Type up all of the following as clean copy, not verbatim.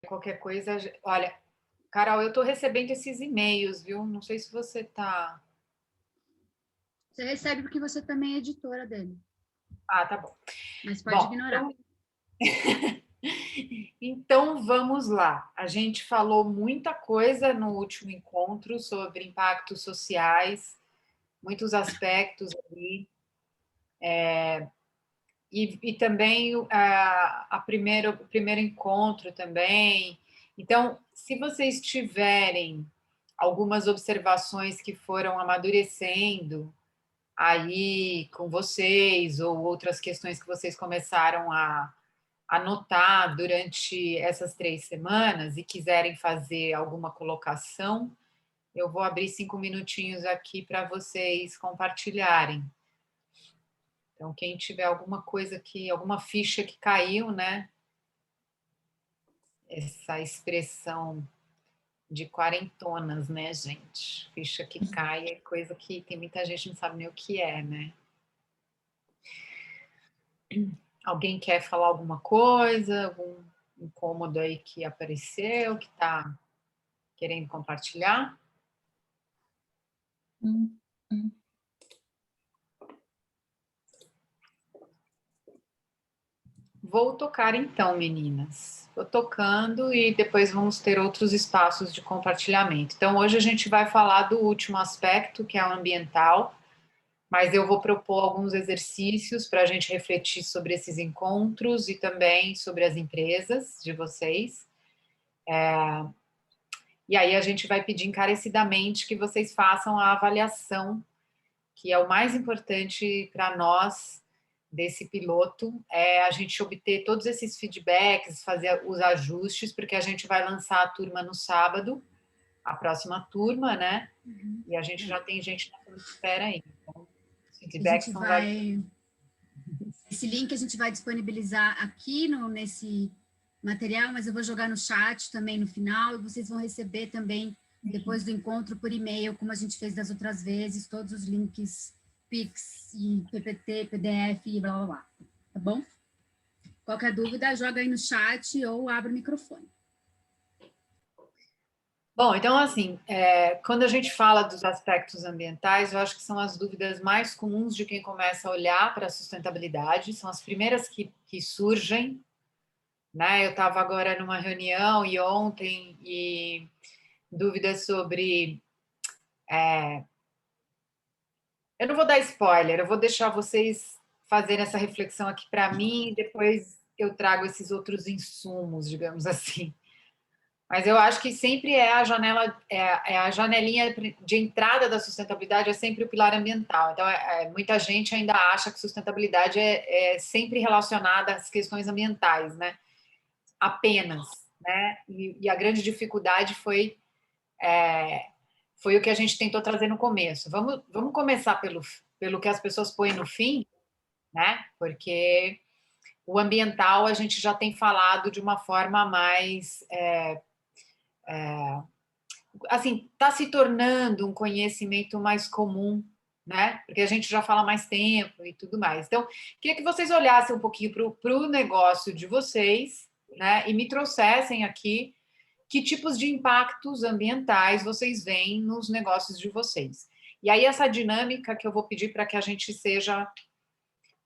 qualquer coisa, olha, Carol, eu estou recebendo esses e-mails, viu? Não sei se você está. Você recebe porque você também é editora dele, Ah, tá bom. mas pode Bom, ignorar. então vamos lá. A gente falou muita coisa no último encontro sobre impactos sociais, muitos aspectos ali, e também o primeiro encontro também. Então, se vocês tiverem algumas observações que foram amadurecendo aí com vocês, ou outras questões que vocês começaram a anotar durante essas 3 semanas e quiserem fazer alguma colocação, eu vou abrir 5 minutinhos aqui para vocês compartilharem. Então, quem tiver alguma coisa que, alguma ficha que caiu, né? Essa expressão de quarentonas, né, gente? Ficha que cai é coisa que tem muita gente que não sabe nem o que é, né? Alguém quer falar alguma coisa? Algum incômodo aí que apareceu, que está querendo compartilhar? Hum, hum. Vou tocar então, meninas. Vou tocando e depois vamos ter outros espaços de compartilhamento. Então, hoje a gente vai falar do último aspecto, que é o ambiental, mas eu vou propor alguns exercícios para a gente refletir sobre esses encontros e também sobre as empresas de vocês. E aí a gente vai pedir encarecidamente que vocês façam a avaliação, que é o mais importante para nós desse piloto, é a gente obter todos esses feedbacks, fazer os ajustes, porque a gente vai lançar a turma no sábado, a próxima turma, né? E a gente já tem gente na fila de espera aí. Então, os A feedbacks gente são válidos. vai. Esse link a gente vai disponibilizar aqui nesse material, mas eu vou jogar no chat também no final, e vocês vão receber também, depois do encontro, por e-mail, como a gente fez das outras vezes, todos os links Pix, e PPT, PDF e blá blá blá. Tá bom? Qualquer dúvida, joga aí no chat ou abre o microfone. Bom, então, assim, quando a gente fala dos aspectos ambientais, eu acho que são as dúvidas mais comuns de quem começa a olhar para a sustentabilidade, são as primeiras que surgem, né? Eu estava agora numa reunião e ontem, e dúvidas sobre. Eu não vou dar spoiler, eu vou deixar vocês fazerem essa reflexão aqui para mim e depois eu trago esses outros insumos, digamos assim. Mas eu acho que sempre é a janela, é a janelinha de entrada da sustentabilidade, é sempre o pilar ambiental. Então, muita gente ainda acha que sustentabilidade é sempre relacionada às questões ambientais, né? Apenas, né? E a grande dificuldade foi o que a gente tentou trazer no começo. Vamos começar pelo que as pessoas põem no fim, né? Porque o ambiental a gente já tem falado de uma forma mais assim, está se tornando um conhecimento mais comum, né? Porque a gente já fala mais tempo e tudo mais. Então, queria que vocês olhassem um pouquinho para o negócio de vocês, né? E me trouxessem aqui que tipos de impactos ambientais vocês veem nos negócios de vocês. E aí, essa dinâmica que eu vou pedir para que a gente seja,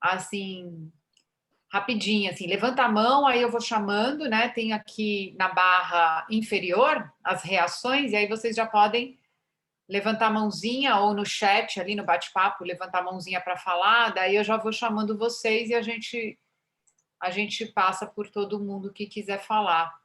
assim, rapidinho, assim, levanta a mão, aí eu vou chamando, né? Tem aqui na barra inferior as reações, e aí vocês já podem levantar a mãozinha ou no chat ali no bate-papo, levantar a mãozinha para falar, daí eu já vou chamando vocês e a gente passa por todo mundo que quiser falar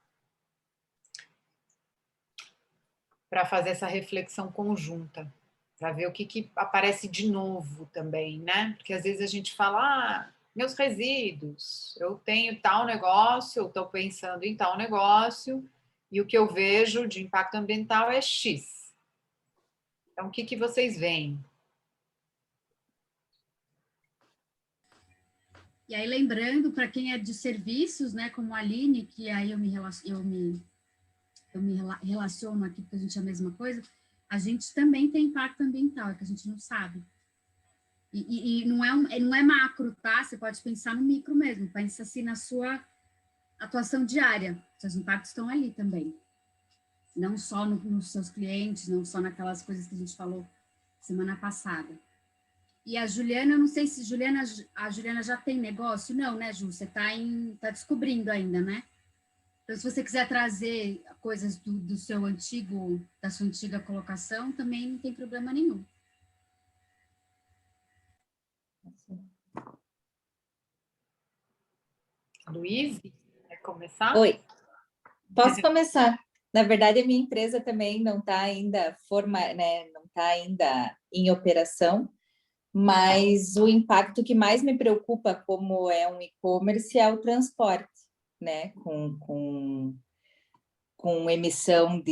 para fazer essa reflexão conjunta, para ver o que aparece de novo também, né? Porque às vezes a gente fala, meus resíduos, eu tenho tal negócio, eu estou pensando em tal negócio, e o que eu vejo de impacto ambiental é X. Então, o que vocês veem? E aí, lembrando, para quem é de serviços, né, como a Aline, que aí eu me relaciono aqui, porque a gente é a mesma coisa, a gente também tem impacto ambiental, é que a gente não sabe. E não é macro, tá? Você pode pensar no micro mesmo, pensa assim na sua atuação diária. Seus impactos estão ali também. Não só nos seus clientes, não só naquelas coisas que a gente falou semana passada. E a Juliana, eu não sei se a Juliana já tem negócio. Não, né, Ju? Você tá descobrindo ainda, né? Então, se você quiser trazer coisas da sua antiga colocação, também não tem problema nenhum. Luiz, quer começar? Oi, posso começar. Na verdade, a minha empresa também não está ainda não está ainda em operação, mas o impacto que mais me preocupa, como é um e-commerce, é o transporte, né? Com emissão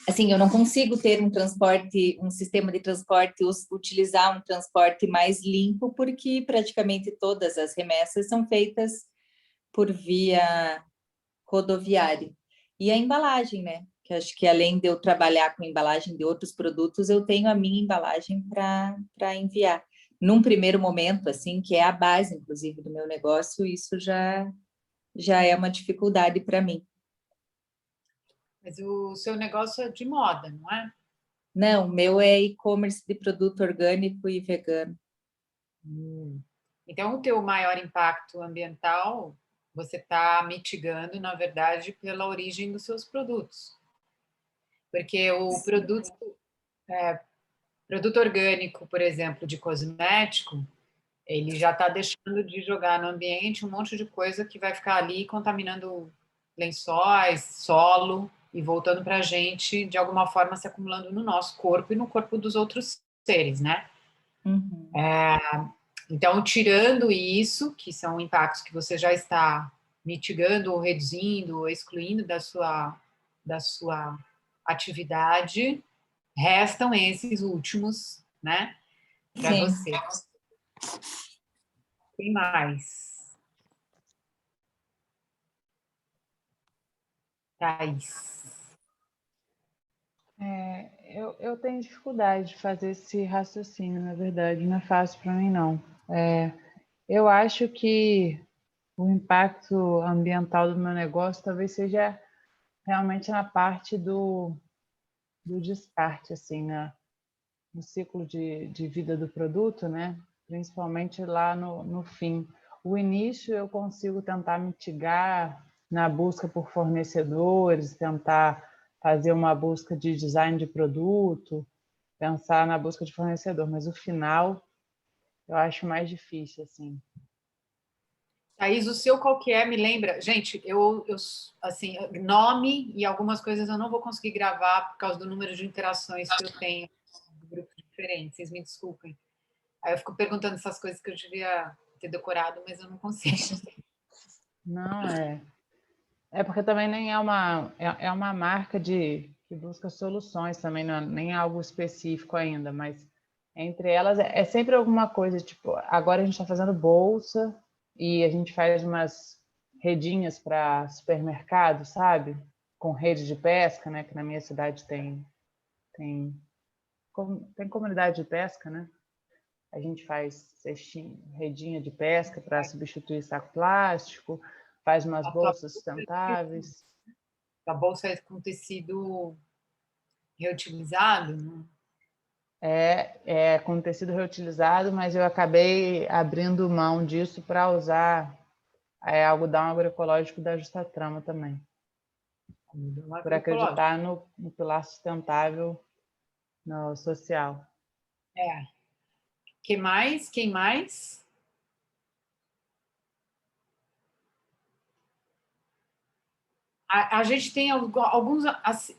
assim, eu não consigo ter um sistema de transporte, utilizar um transporte mais limpo, porque praticamente todas as remessas são feitas por via rodoviária. E a embalagem, né? Que acho que além de eu trabalhar com embalagem de outros produtos, eu tenho a minha embalagem para enviar. Num primeiro momento, assim, que é a base, inclusive, do meu negócio, isso já é uma dificuldade para mim. Mas o seu negócio é de moda, não é? Não, o meu é e-commerce de produto orgânico e vegano. Então, o teu maior impacto ambiental, você está mitigando, na verdade, pela origem dos seus produtos. Porque o produto orgânico, por exemplo, de cosmético, ele já está deixando de jogar no ambiente um monte de coisa que vai ficar ali contaminando lençóis, solo e voltando para a gente, de alguma forma, se acumulando no nosso corpo e no corpo dos outros seres, né? Uhum. Então, tirando isso, que são impactos que você já está mitigando ou reduzindo ou excluindo da sua atividade, restam esses últimos, né, para Sim. você. Tem mais? Thaís. Eu tenho dificuldade de fazer esse raciocínio, na verdade, não é fácil para mim, não. Eu acho que o impacto ambiental do meu negócio talvez seja realmente na parte do descarte, assim, no ciclo de vida do produto, né? Principalmente lá no fim. O início eu consigo tentar mitigar na busca por fornecedores, tentar fazer uma busca de design de produto, pensar na busca de fornecedor, mas o final eu acho mais difícil, assim. Thaís, o seu qual que é? Me lembra? Gente, assim, nome e algumas coisas eu não vou conseguir gravar por causa do número de interações que eu tenho de grupos diferentes, vocês me desculpem. Aí eu fico perguntando essas coisas que eu devia ter decorado, mas eu não consigo. Não, é porque também nem é uma marca que busca soluções também, não é nem algo específico ainda, mas entre elas é sempre alguma coisa, tipo, agora a gente está fazendo bolsa e a gente faz umas redinhas para supermercado, sabe? Com rede de pesca, né? Que na minha cidade tem, tem comunidade de pesca, né? A gente faz redinha de pesca para substituir saco plástico, faz umas bolsas sustentáveis. A bolsa é com tecido reutilizado, né? É com tecido reutilizado, mas eu acabei abrindo mão disso para usar algodão agroecológico da Justa Trama também. Por acreditar no pilar sustentável no social. Quem mais? Quem mais? A gente tem alguns.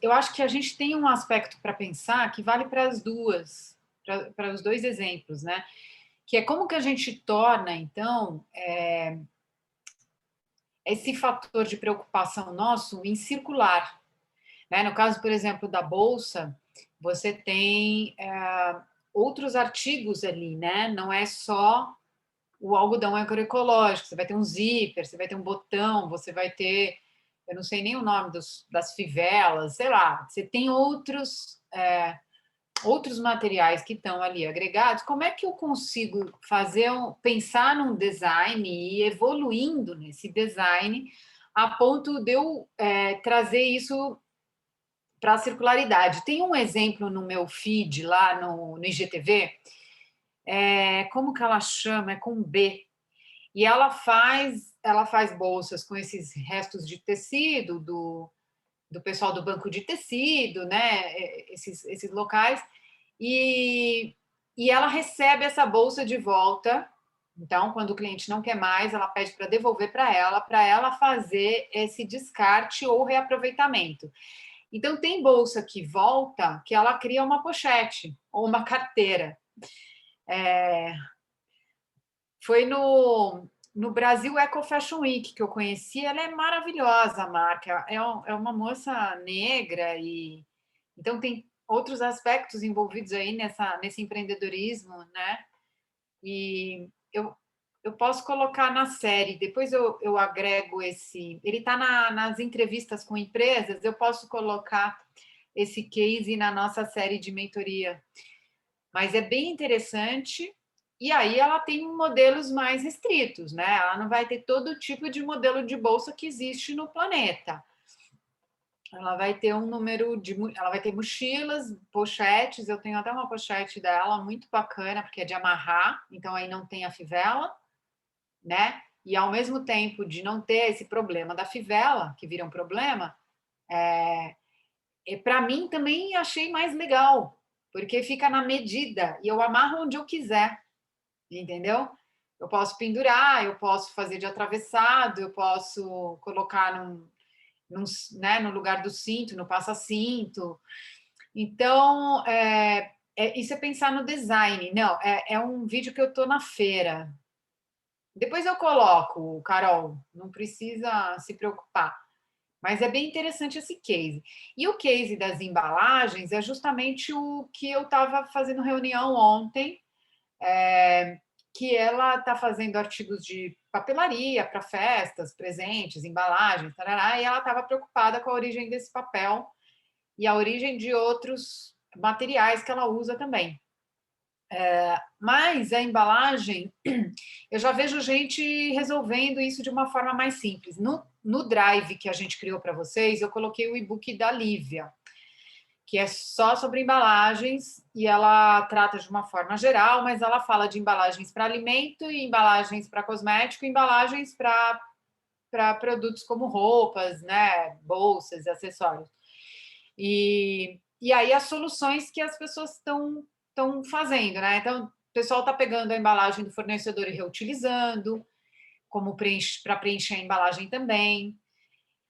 Eu acho que a gente tem um aspecto para pensar que vale para as duas, para os dois exemplos, né? Que é como que a gente torna, então, esse fator de preocupação nosso em circular. Né? No caso, por exemplo, da bolsa, você tem outros artigos ali, né? Não é só o algodão agroecológico, você vai ter um zíper, você vai ter um botão, você vai ter, eu não sei nem o nome das fivelas, sei lá, você tem outros outros materiais que estão ali agregados, como é que eu consigo pensar num design e ir evoluindo nesse design a ponto de eu trazer isso para a circularidade? Tem um exemplo no meu feed lá no IGTV, como que ela chama? É com B. E ela faz bolsas com esses restos de tecido do pessoal do banco de tecido, né? Esses locais. E ela recebe essa bolsa de volta. Então, quando o cliente não quer mais, ela pede para devolver para ela fazer esse descarte ou reaproveitamento. Então, tem bolsa que volta, que ela cria uma pochete ou uma carteira. Foi no Brasil Eco Fashion Week que eu conheci. Ela é maravilhosa, a marca. É uma moça negra e então tem outros aspectos envolvidos aí nesse empreendedorismo, né? E eu posso colocar na série, depois eu agrego esse. Ele está nas entrevistas com empresas, eu posso colocar esse case na nossa série de mentoria. Mas é bem interessante. E aí ela tem modelos mais restritos, né? Ela não vai ter todo tipo de modelo de bolsa que existe no planeta. Ela vai ter ela vai ter mochilas, pochetes. Eu tenho até uma pochete dela muito bacana, porque é de amarrar, então aí não tem a fivela, né? E ao mesmo tempo de não ter esse problema da fivela, que vira um problema, para mim também achei mais legal, porque fica na medida e eu amarro onde eu quiser, entendeu? Eu posso pendurar, eu posso fazer de atravessado, eu posso colocar no lugar do cinto, no passa-cinto. Então, isso é pensar no design. Não, é um vídeo que eu estou na feira. Depois eu coloco, Carol, não precisa se preocupar. Mas é bem interessante esse case. E o case das embalagens é justamente o que eu estava fazendo reunião ontem, que ela está fazendo artigos de papelaria para festas, presentes, embalagens, tarará, e ela estava preocupada com a origem desse papel e a origem de outros materiais que ela usa também. Mas a embalagem, eu já vejo gente resolvendo isso de uma forma mais simples. No Drive que a gente criou para vocês, eu coloquei o e-book da Lívia, que é só sobre embalagens, e ela trata de uma forma geral, mas ela fala de embalagens para alimento, e embalagens para cosmético, e embalagens para produtos como roupas, né, bolsas, acessórios. E aí as soluções que as pessoas estão fazendo, né? Então, o pessoal está pegando a embalagem do fornecedor e reutilizando, como para preencher a embalagem também.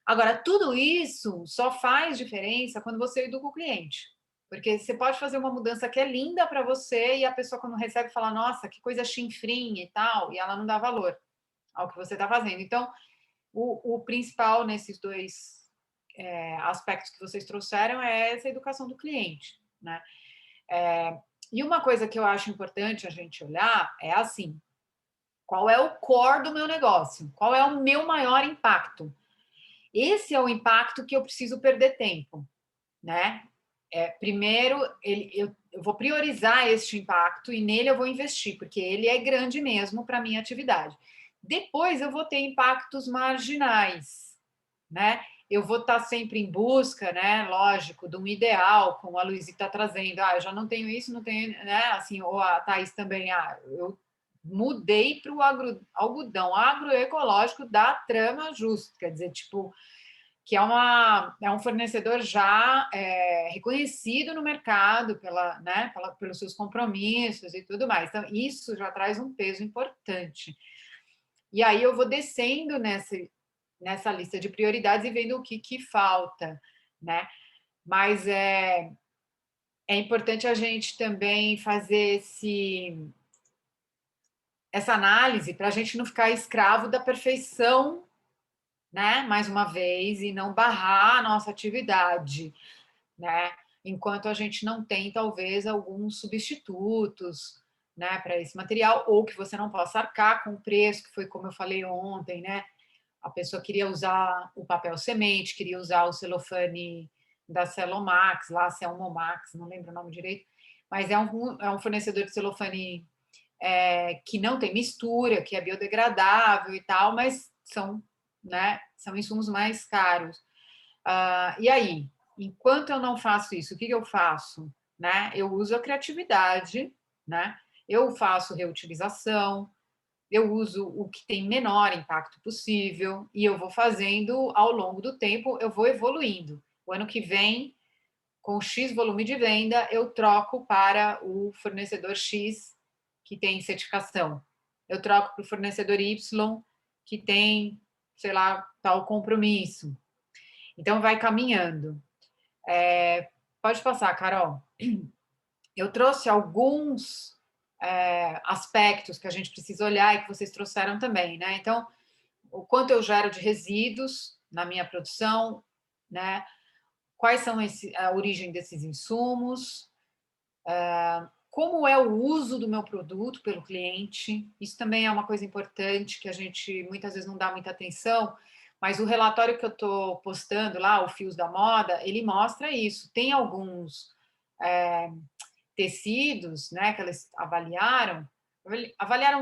Agora, tudo isso só faz diferença quando você educa o cliente. Porque você pode fazer uma mudança que é linda para você e a pessoa, quando recebe, fala: nossa, que coisa chinfrinha e tal, e ela não dá valor ao que você está fazendo. Então, o principal nesses dois aspectos que vocês trouxeram é essa educação do cliente, né? E uma coisa que eu acho importante a gente olhar é assim: qual é o core do meu negócio? Qual é o meu maior impacto? Esse é o impacto que eu preciso perder tempo, né? Primeiro, eu vou priorizar este impacto e nele eu vou investir, porque ele é grande mesmo para a minha atividade. Depois, eu vou ter impactos marginais, né? Eu vou estar sempre em busca, né? Lógico, de um ideal, como a Luísa está trazendo. Eu já não tenho isso, não tenho, né? Assim, ou a Thaís também. Eu mudei para o algodão agroecológico da Trama Justo, quer dizer, tipo, que é um fornecedor já reconhecido no mercado pelos seus compromissos e tudo mais. Então, isso já traz um peso importante. E aí eu vou descendo nessa lista de prioridades e vendo o que falta, né? Mas é importante a gente também fazer essa análise para a gente não ficar escravo da perfeição, né? Mais uma vez, e não barrar a nossa atividade, né? Enquanto a gente não tem, talvez, alguns substitutos, né, para esse material, ou que você não possa arcar com o preço, que foi como eu falei ontem, né? A pessoa queria usar o papel semente, queria usar o celofane da Celomax, lá, Celmomax, não lembro o nome direito, mas é um fornecedor de celofane que não tem mistura, que é biodegradável e tal, mas são, né, são insumos mais caros. E aí, enquanto eu não faço isso, o que eu faço? Né? Eu uso a criatividade, né? Eu faço reutilização, eu uso o que tem menor impacto possível e eu vou fazendo ao longo do tempo, eu vou evoluindo. O ano que vem, com X volume de venda, eu troco para o fornecedor X que tem certificação. Eu troco para o fornecedor Y que tem, sei lá, tal compromisso. Então, vai caminhando. Pode passar, Carol. Eu trouxe alguns aspectos que a gente precisa olhar e que vocês trouxeram também, né? Então, o quanto eu gero de resíduos na minha produção, né? Quais são a origem desses insumos, como é o uso do meu produto pelo cliente. Isso também é uma coisa importante que a gente muitas vezes não dá muita atenção, mas o relatório que eu estou postando lá, o Fios da Moda, ele mostra isso. Tem alguns tecidos, né, que eles avaliaram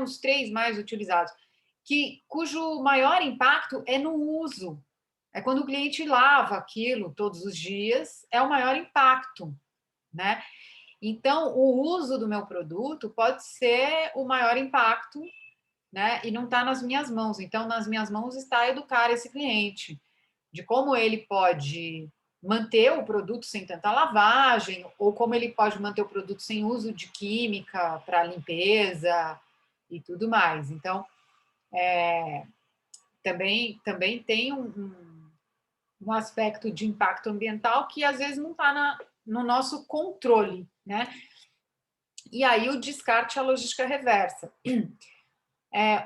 os 3 mais utilizados, cujo maior impacto é no uso. É quando o cliente lava aquilo todos os dias, é o maior impacto, né? Então, o uso do meu produto pode ser o maior impacto, né? E não está nas minhas mãos. Então, nas minhas mãos está educar esse cliente de como ele pode manter o produto sem tanta lavagem, ou como ele pode manter o produto sem uso de química para limpeza e tudo mais. Então, também tem um aspecto de impacto ambiental que às vezes não está no nosso controle, né? E aí o descarte é a logística reversa.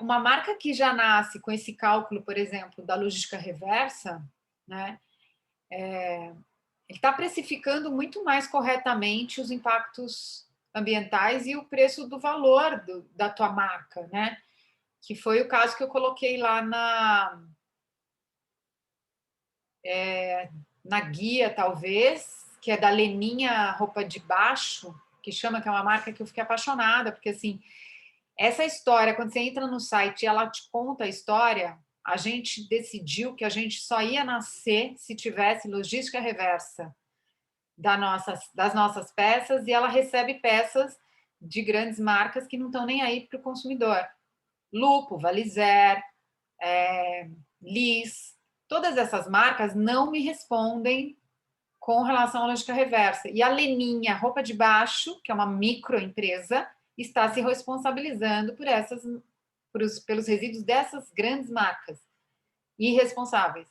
Uma marca que já nasce com esse cálculo, por exemplo, da logística reversa, né? Ele está precificando muito mais corretamente os impactos ambientais e o preço do valor da tua marca, né? Que foi o caso que eu coloquei lá na guia, talvez, que é da Leninha Roupa de Baixo, que chama, que é uma marca que eu fiquei apaixonada, porque assim, essa história, quando você entra no site e ela te conta a história, a gente decidiu que a gente só ia nascer se tivesse logística reversa das nossas peças, e ela recebe peças de grandes marcas que não estão nem aí para o consumidor. Lupo, Valizer, Liz, todas essas marcas não me respondem com relação à lógica reversa. E a Leninha Roupa de Baixo, que é uma microempresa, está se responsabilizando pelos resíduos dessas grandes marcas irresponsáveis.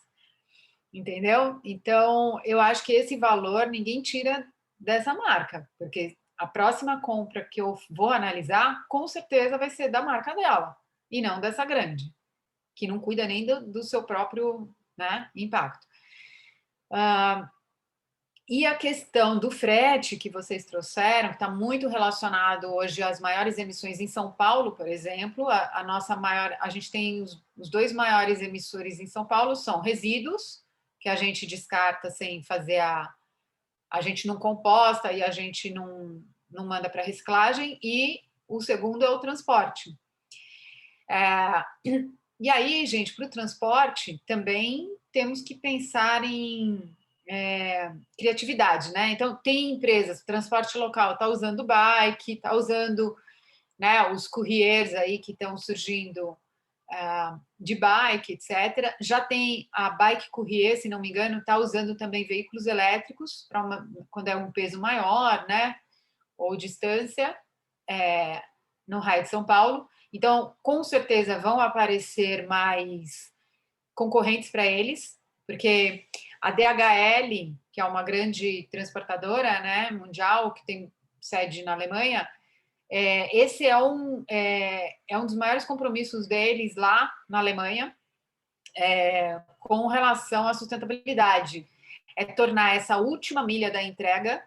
Entendeu? Então, eu acho que esse valor ninguém tira dessa marca, porque a próxima compra que eu vou analisar, com certeza vai ser da marca dela, e não dessa grande, que não cuida nem do seu próprio, né, impacto. E a questão do frete que vocês trouxeram, que está muito relacionado hoje às maiores emissões em São Paulo, por exemplo, a gente tem os 2 maiores emissores em São Paulo são resíduos, que a gente descarta sem fazer a gente não composta e a gente não manda para reciclagem, e o segundo é o transporte. E aí, gente, para o transporte também temos que pensar em criatividade, né? Então, tem empresas, transporte local está usando bike, está usando, né, os couriers aí que estão surgindo de bike, etc. Já tem a bike courier, se não me engano, está usando também veículos elétricos quando é um peso maior, né? Ou distância, no raio de São Paulo. Então, com certeza vão aparecer mais concorrentes para eles, porque a DHL, que é uma grande transportadora, né, mundial, que tem sede na Alemanha, esse é um dos maiores compromissos deles lá na Alemanha, com relação à sustentabilidade. É tornar essa última milha da entrega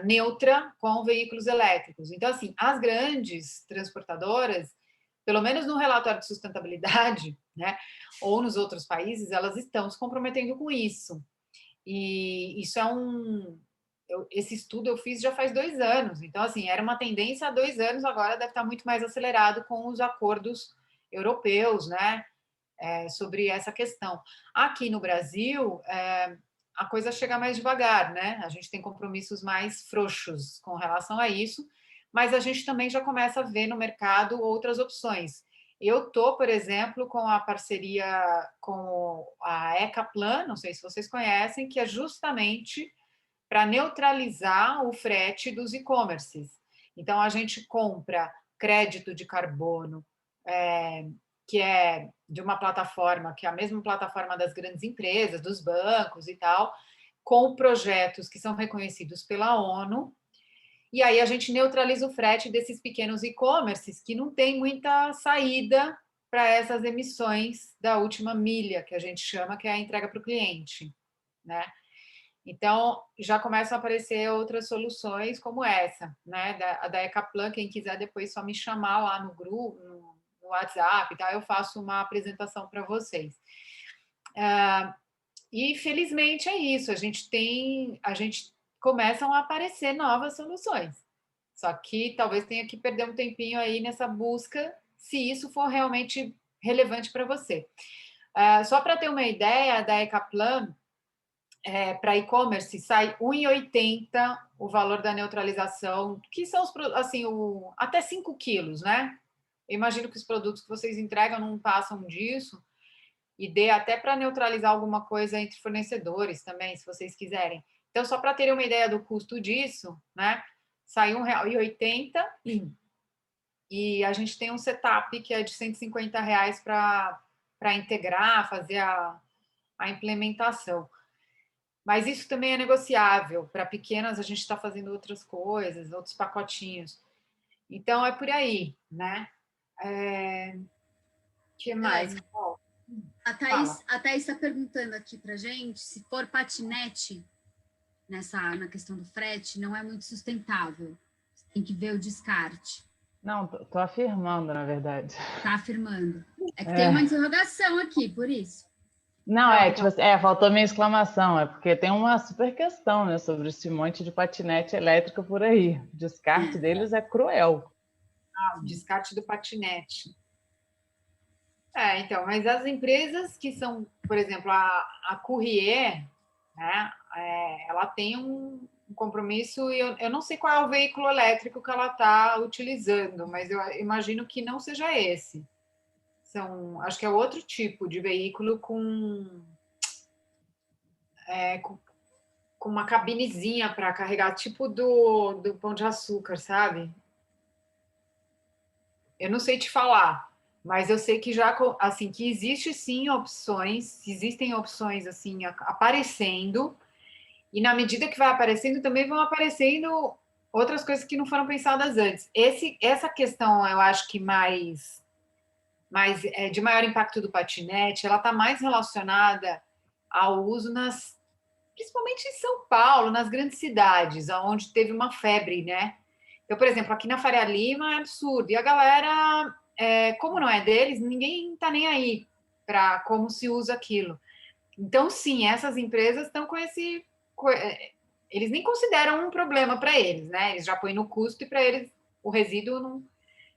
neutra com veículos elétricos. Então, assim, as grandes transportadoras, pelo menos no relatório de sustentabilidade, né, ou nos outros países, elas estão se comprometendo com isso. E isso esse estudo eu fiz já faz 2 anos, então, assim, era uma tendência há 2 anos, agora deve estar muito mais acelerado com os acordos europeus, né, sobre essa questão. Aqui no Brasil, a coisa chega mais devagar, né, a gente tem compromissos mais frouxos com relação a isso, mas a gente também já começa a ver no mercado outras opções. Eu estou, por exemplo, com a parceria com a Ecaplan, não sei se vocês conhecem, que é justamente para neutralizar o frete dos e-commerces. Então, a gente compra crédito de carbono, que é de uma plataforma, que é a mesma plataforma das grandes empresas, dos bancos e tal, com projetos que são reconhecidos pela ONU, e aí a gente neutraliza o frete desses pequenos e-commerces que não tem muita saída para essas emissões da última milha, que a gente chama, que é a entrega para o cliente, né? Então, já começam a aparecer outras soluções como essa, né? Da Ecaplan, quem quiser depois só me chamar lá no grupo, no WhatsApp, tá? Eu faço uma apresentação para vocês. E felizmente é isso, a gente começam a aparecer novas soluções. Só que talvez tenha que perder um tempinho aí nessa busca, se isso for realmente relevante para você. Só para ter uma ideia, da Ecaplan, para e-commerce, sai R$ 1,80 o valor da neutralização, que são assim, até 5 quilos, né? Eu imagino que os produtos que vocês entregam não passam disso, e dê até para neutralizar alguma coisa entre fornecedores também, se vocês quiserem. Então, só para terem uma ideia do custo disso, né? Sai R$ 1,80 e a gente tem um setup que é de R$ 150 para integrar, fazer a implementação. Mas isso também é negociável. Para pequenas, a gente está fazendo outras coisas, outros pacotinhos. Então, é por aí, né? Que mais? A Thaís está perguntando aqui para gente se for patinete na questão do frete, não é muito sustentável. Tem que ver o descarte. Não, tô afirmando, na verdade. Está afirmando. É que tem uma interrogação aqui, por isso. Não, tipo assim, faltou minha exclamação, é porque tem uma super questão, né, sobre esse monte de patinete elétrico por aí. O descarte deles é cruel. O descarte do patinete. Então, mas as empresas que são, por exemplo, a Courrier, né, ela tem um compromisso, e eu não sei qual é o veículo elétrico que ela está utilizando, mas eu imagino que não seja esse. Acho que é outro tipo de veículo com uma cabinezinha para carregar, tipo do Pão de Açúcar, sabe? Eu não sei te falar, mas eu sei que já, assim, que existe sim opções, existem opções assim aparecendo, e na medida que vai aparecendo, também vão aparecendo outras coisas que não foram pensadas antes. Essa questão, eu acho que de maior impacto do patinete, ela está mais relacionada ao uso principalmente em São Paulo, nas grandes cidades, onde teve uma febre, né? Então, por exemplo, aqui na Faria Lima é absurdo. E a galera, como não é deles, ninguém está nem aí para como se usa aquilo. Então, sim, essas empresas estão com esse... Eles nem consideram um problema para eles, né? Eles já põem no custo e para eles o resíduo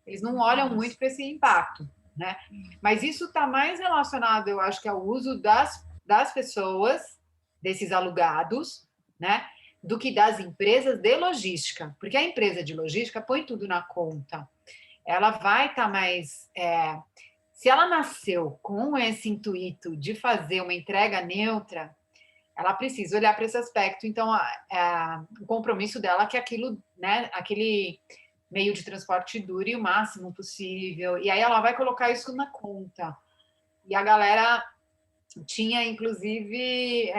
eles não olham muito para esse impacto, né? Mas isso está mais relacionado, eu acho, que ao uso das pessoas, desses alugados, né? Do que das empresas de logística, porque a empresa de logística põe tudo na conta. Ela vai estar mais... se ela nasceu com esse intuito de fazer uma entrega neutra, ela precisa olhar para esse aspecto. Então, o compromisso dela é que aquilo, né, aquele meio de transporte dure o máximo possível. E aí ela vai colocar isso na conta. E a galera tinha, inclusive...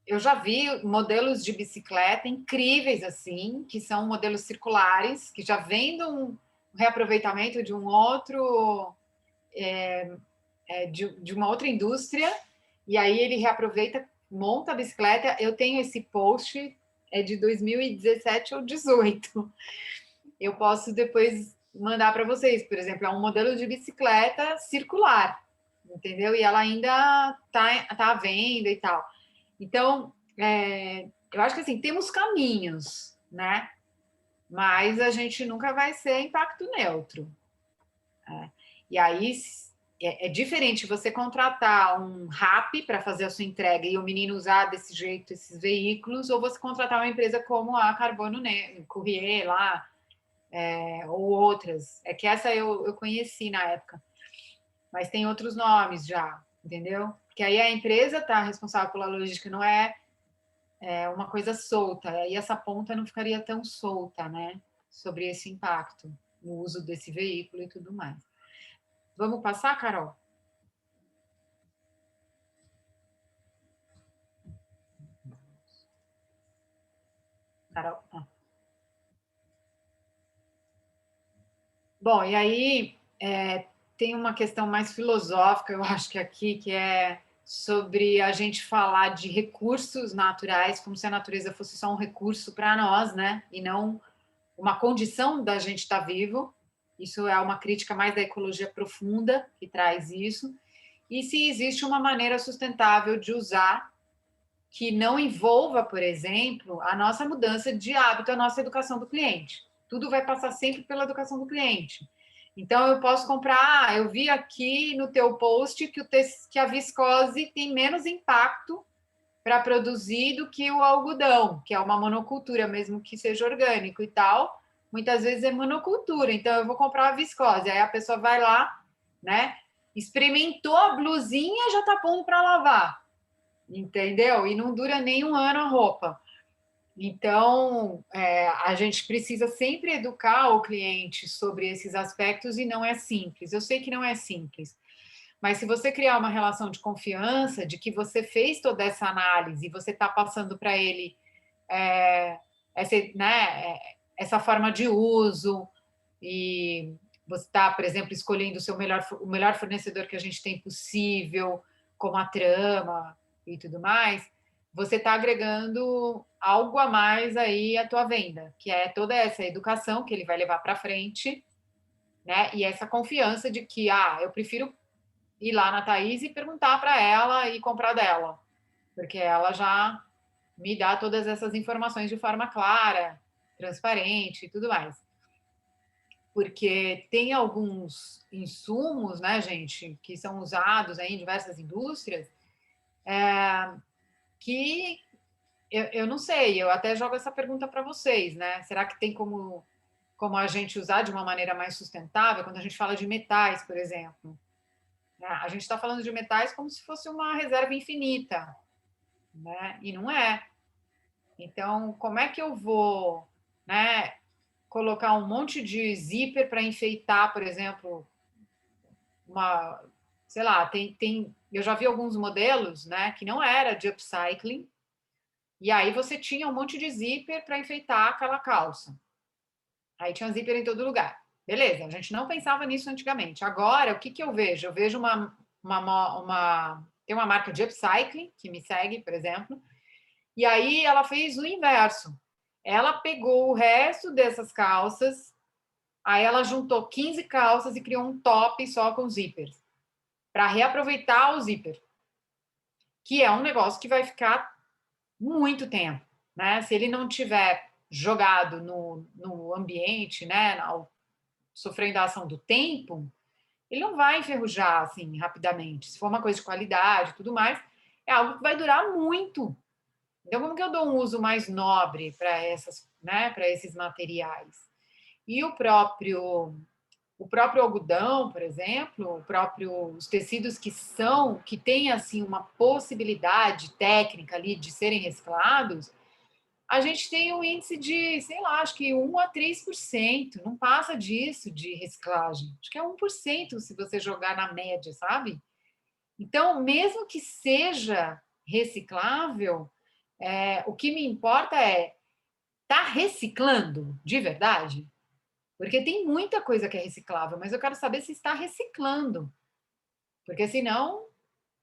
eu já vi modelos de bicicleta incríveis, assim, que são modelos circulares, que já vêm de um reaproveitamento de um outro... de uma outra indústria, e aí ele reaproveita, monta a bicicleta. Eu tenho esse post, de 2017 ou 2018. Eu posso depois mandar para vocês. Por exemplo, é um modelo de bicicleta circular, entendeu? E ela ainda está à venda e tal. Então, eu acho que assim, temos caminhos, né? Mas a gente nunca vai ser impacto neutro. E aí é diferente você contratar um RAP para fazer a sua entrega e o menino usar desse jeito esses veículos, ou você contratar uma empresa como a Carbono Courrier lá, ou outras. É que essa eu conheci na época, mas tem outros nomes já, entendeu? Porque aí a empresa está responsável pela logística, não é uma coisa solta, aí essa ponta não ficaria tão solta, né? Sobre esse impacto no uso desse veículo e tudo mais. Vamos passar, Carol? Carol? Ah. Bom, e aí tem uma questão mais filosófica, eu acho que aqui, que é sobre a gente falar de recursos naturais, como se a natureza fosse só um recurso para nós, né? E não uma condição da gente estar vivo. Isso é uma crítica mais da ecologia profunda que traz isso. E se existe uma maneira sustentável de usar que não envolva, por exemplo, a nossa mudança de hábito, a nossa educação do cliente. Tudo vai passar sempre pela educação do cliente. Então, eu posso comprar, eu vi aqui no teu post que a viscose tem menos impacto para produzir do que o algodão, que é uma monocultura, mesmo que seja orgânico e tal. Muitas vezes é monocultura, então eu vou comprar a viscose. Aí a pessoa vai lá, né? Experimentou a blusinha, já tá pondo para lavar, entendeu? E não dura nem um ano a roupa. Então, a gente precisa sempre educar o cliente sobre esses aspectos e não é simples. Eu sei que não é simples, mas se você criar uma relação de confiança, de que você fez toda essa análise e você está passando para ele essa forma de uso e você está, por exemplo, escolhendo o melhor fornecedor que a gente tem possível, como a trama e tudo mais, você está agregando algo a mais aí à tua venda, que é toda essa educação que ele vai levar para frente, né? E essa confiança de que, eu prefiro ir lá na Thaís e perguntar para ela e comprar dela, porque ela já me dá todas essas informações de forma clara, transparente e tudo mais. Porque tem alguns insumos, né, gente, que são usados aí em diversas indústrias, que eu não sei, eu até jogo essa pergunta para vocês, né? Será que tem como a gente usar de uma maneira mais sustentável, quando a gente fala de metais, por exemplo? A gente está falando de metais como se fosse uma reserva infinita, né? E não é. Então, como é que eu vou, né, colocar um monte de zíper para enfeitar, por exemplo, sei lá, eu já vi alguns modelos, né, que não era de upcycling, e aí você tinha um monte de zíper para enfeitar aquela calça. Aí tinha zíper em todo lugar. Beleza, a gente não pensava nisso antigamente. Agora, o que eu vejo? Eu vejo tem uma marca de upcycling que me segue, por exemplo, e aí ela fez o inverso. Ela pegou o resto dessas calças, aí ela juntou 15 calças e criou um top só com zippers, para reaproveitar o zíper, que é um negócio que vai ficar muito tempo, né? Se ele não tiver jogado no ambiente, né, sofrendo a ação do tempo, ele não vai enferrujar assim rapidamente. Se for uma coisa de qualidade e tudo mais, é algo que vai durar muito. Então, como que eu dou um uso mais nobre para para esses materiais? E o próprio algodão, por exemplo, os tecidos que têm assim uma possibilidade técnica ali de serem reciclados, a gente tem um índice de, sei lá, acho que 1 a 3%, não passa disso de reciclagem. Acho que é 1% se você jogar na média, sabe? Então, mesmo que seja reciclável, o que me importa tá reciclando de verdade? Porque tem muita coisa que é reciclável, mas eu quero saber se está reciclando. Porque senão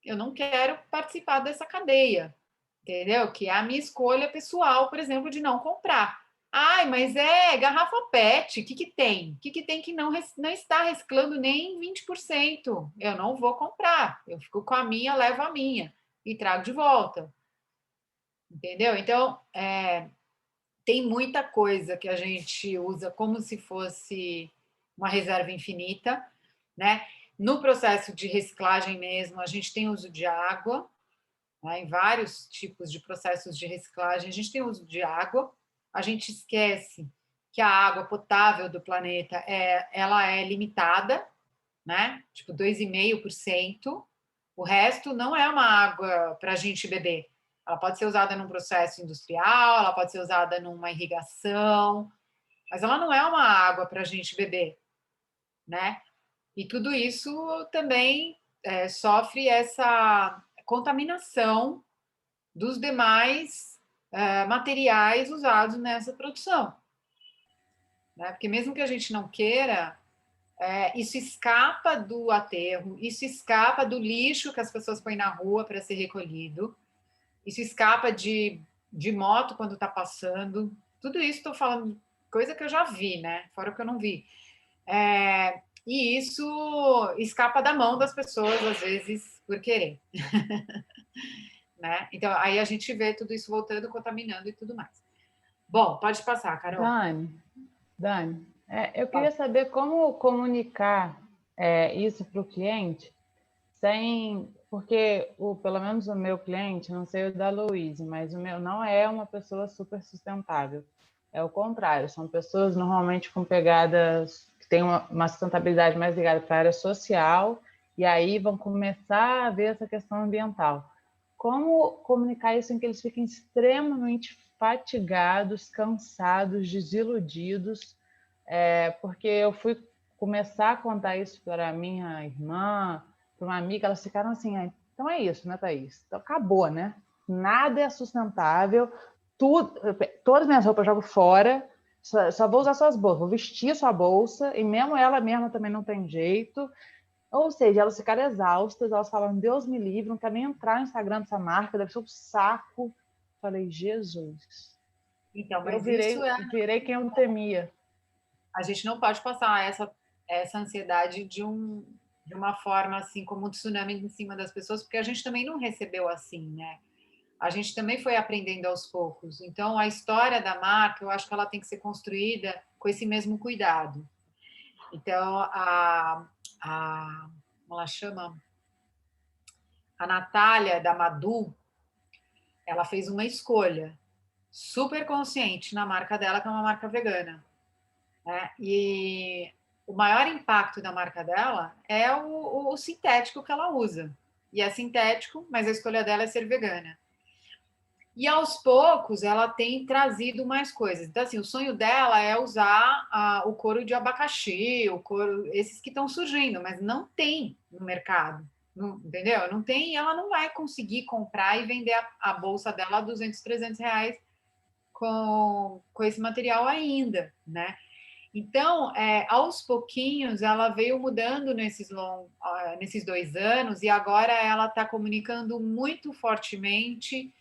eu não quero participar dessa cadeia, entendeu? Que é a minha escolha pessoal, por exemplo, de não comprar. Ai, mas é garrafa PET, o que tem? O que tem que não está reciclando nem 20%? Eu não vou comprar. Eu fico com a minha, levo a minha e trago de volta. entendeu? Então, tem muita coisa que a gente usa como se fosse uma reserva infinita, né? No processo de reciclagem mesmo, a gente tem uso de água, né? Em vários tipos de processos de reciclagem, a gente tem uso de água, a gente esquece que a água potável do planeta ela é limitada, né? Tipo 2,5%. O resto não é uma água para a gente beber. Ela pode ser usada num processo industrial, ela pode ser usada numa irrigação, mas ela não é uma água para a gente beber, né? E tudo isso também sofre essa contaminação dos demais materiais usados nessa produção, né? Porque mesmo que a gente não queira, isso escapa do aterro, isso escapa do lixo que as pessoas põem na rua para ser recolhido, isso escapa de moto quando está passando. Tudo isso estou falando coisa que eu já vi, né? Fora o que eu não vi. E isso escapa da mão das pessoas, às vezes, por querer. Né? Então, aí a gente vê tudo isso voltando, contaminando e tudo mais. Bom, pode passar, Carol. Dani, eu queria saber como comunicar isso para o cliente porque pelo menos o meu cliente, não sei o da Louise, mas o meu não é uma pessoa super sustentável. É o contrário, são pessoas normalmente com pegadas que têm uma sustentabilidade mais ligada para a área social, e aí vão começar a ver essa questão ambiental. Como comunicar isso em que eles fiquem extremamente fatigados, cansados, desiludidos, porque eu fui começar a contar isso para a minha irmã, para uma amiga, elas ficaram assim, então é isso, né, Thaís? Então acabou, né? Nada é sustentável, todas as minhas roupas eu jogo fora, só vou usar suas bolsas, vou vestir a sua bolsa, e mesmo ela mesma também não tem jeito. Ou seja, elas ficaram exaustas, elas falaram, Deus me livre, não quero nem entrar no Instagram dessa marca, deve ser um saco. Falei, Jesus. Então, Eu mas isso virei quem eu temia. a gente não pode passar essa ansiedade de uma forma assim como um tsunami em cima das pessoas, porque a gente também não recebeu assim, né? A gente também foi aprendendo aos poucos. Então, a história da marca, eu acho que ela tem que ser construída com esse mesmo cuidado. Então, como ela chama? A Natália da Madu, ela fez uma escolha super consciente na marca dela, que é uma marca vegana, né? E o maior impacto da marca dela é o sintético que ela usa. E é sintético, mas a escolha dela é ser vegana. E aos poucos ela tem trazido mais coisas. Então, assim, o sonho dela é usar o couro de abacaxi, o couro, esses que estão surgindo, mas não tem no mercado. Não, entendeu? Não tem, ela não vai conseguir comprar e vender a bolsa dela a 200, 300 reais com esse material ainda, né? Então, aos pouquinhos, ela veio mudando nesses 2 anos e agora ela está comunicando muito fortemente